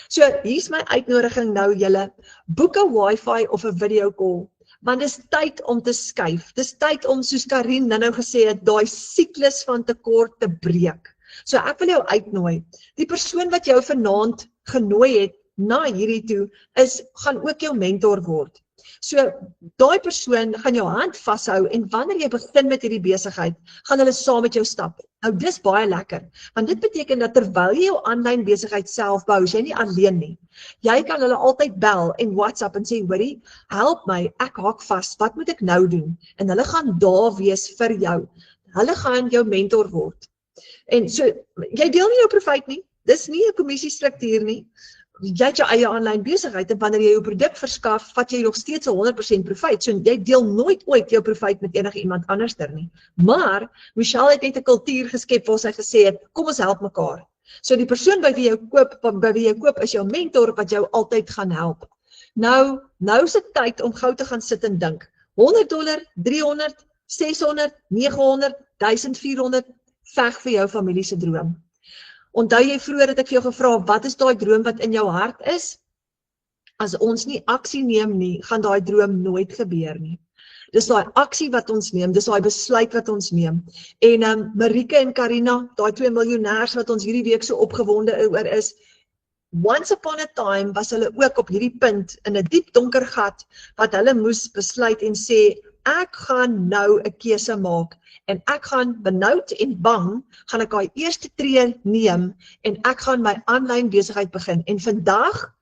[SPEAKER 1] So, hier's my uitnodiging nou julle, boek 'n wifi of 'n video call, want dis tyd om te skuif, dis tyd om, soos Karin nou gesê het, daai siklus van tekort te breek. So ek wil jou uitnooi, die persoon wat jou vanaand genooi het na hierdie toe, gaan ook jou mentor word. So, daai persoon gaan jou hand vashou en wanneer jy begin met hierdie besigheid, gaan hulle saam met jou stap. Nou, dis baie lekker, want dit beteken dat terwyl jy jou aanlyn besigheid self bou, is jy nie alleen nie. Jy kan hulle altyd bel en WhatsApp en sê, hoorie, help my, ek haak vas, wat moet ek nou doen? En hulle gaan daar wees vir jou. Hulle gaan jou mentor word. En so, jy deel nie jou profijt nie, dis nie 'n kommissiestruktuur nie. Jy het jou eie aanlyn besigheid en wanneer jy jou produk verskaf, vat jy nog steeds 100% profijt. So jy deel nooit ooit jou profijt met enige iemand anderster nie. Maar Michelle het net 'n kultuur geskep waar sy gesê het, kom ons help mekaar. So die persoon by wie jy koop is jou mentor wat jou altyd gaan help. Nou is dit tyd om gou te gaan sit en dink. $100, $300, $600, $900, $1,400, veg vir jou familie se droom. Onthou jy vroeër het ek vir jou gevra, wat is daai droom wat in jou hart is? As ons nie aksie neem nie, gaan daai droom nooit gebeur nie. Dis daai aksie wat ons neem, dis daai besluit wat ons neem. En Marike en Karina, daai 2 miljonêers wat ons hierdie week so opgewonde oor is, once upon a time was hulle ook op hierdie punt in 'n diep donker gat wat hulle moes besluit en sê, ek gaan nou 'n keuse maak en ek gaan benoud en bang, gaan ek daai eerste tree neem en ek gaan my aanlyn besigheid begin. En vandag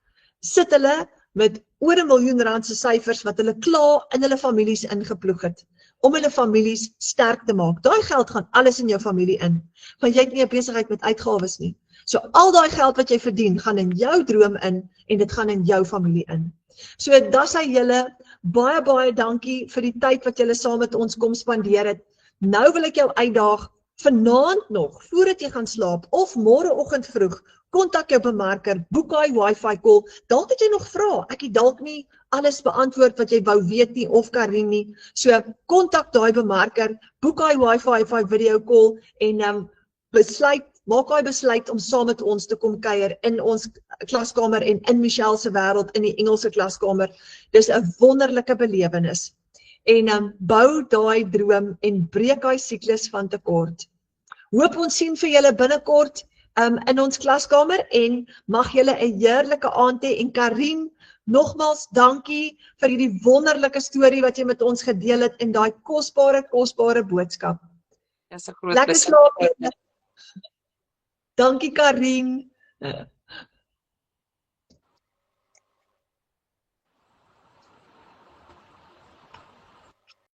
[SPEAKER 1] sit hulle met oor R1 miljoen se syfers wat hulle klaar in hulle families ingeploeg het, om hulle families sterk te maak. Daai geld gaan alles in jou familie in, want jy het nie 'n besigheid met uitgawes nie. So al daai geld wat jy verdien, gaan in jou droom in en dit gaan in jou familie in. So dat sy julle baie dankie vir die tyd wat julle saam met ons kom spandeer het. Nou wil ek jou uitdaag, vanaand nog, voordat jy gaan slaap, of môreoggend vroeg, kontak jou bemarker, boek daai wifi call, dalk het jy nog vrae, ek het dalk nie alles beantwoord wat jy wou weet nie, of Karin nie, so kontak daai bemarker, boek daai wifi video call, en maak daai besluit om saam met ons te kom kuier in ons klaskamer en in Michelle se wêreld in die Engelse klaskamer. Dis 'n wonderlike belewenis. En bou daai droom en breek daai siklus van tekort. Hoop ons sien vir julle binnekort in ons klaskamer en mag julle 'n heerlike aand hê. En Karin, nogmaals dankie vir hierdie wonderlike storie wat jy met ons gedeel het en daai kosbare boodskap.
[SPEAKER 2] Dis 'n groot
[SPEAKER 1] Lekker slaap. Dankie Karin.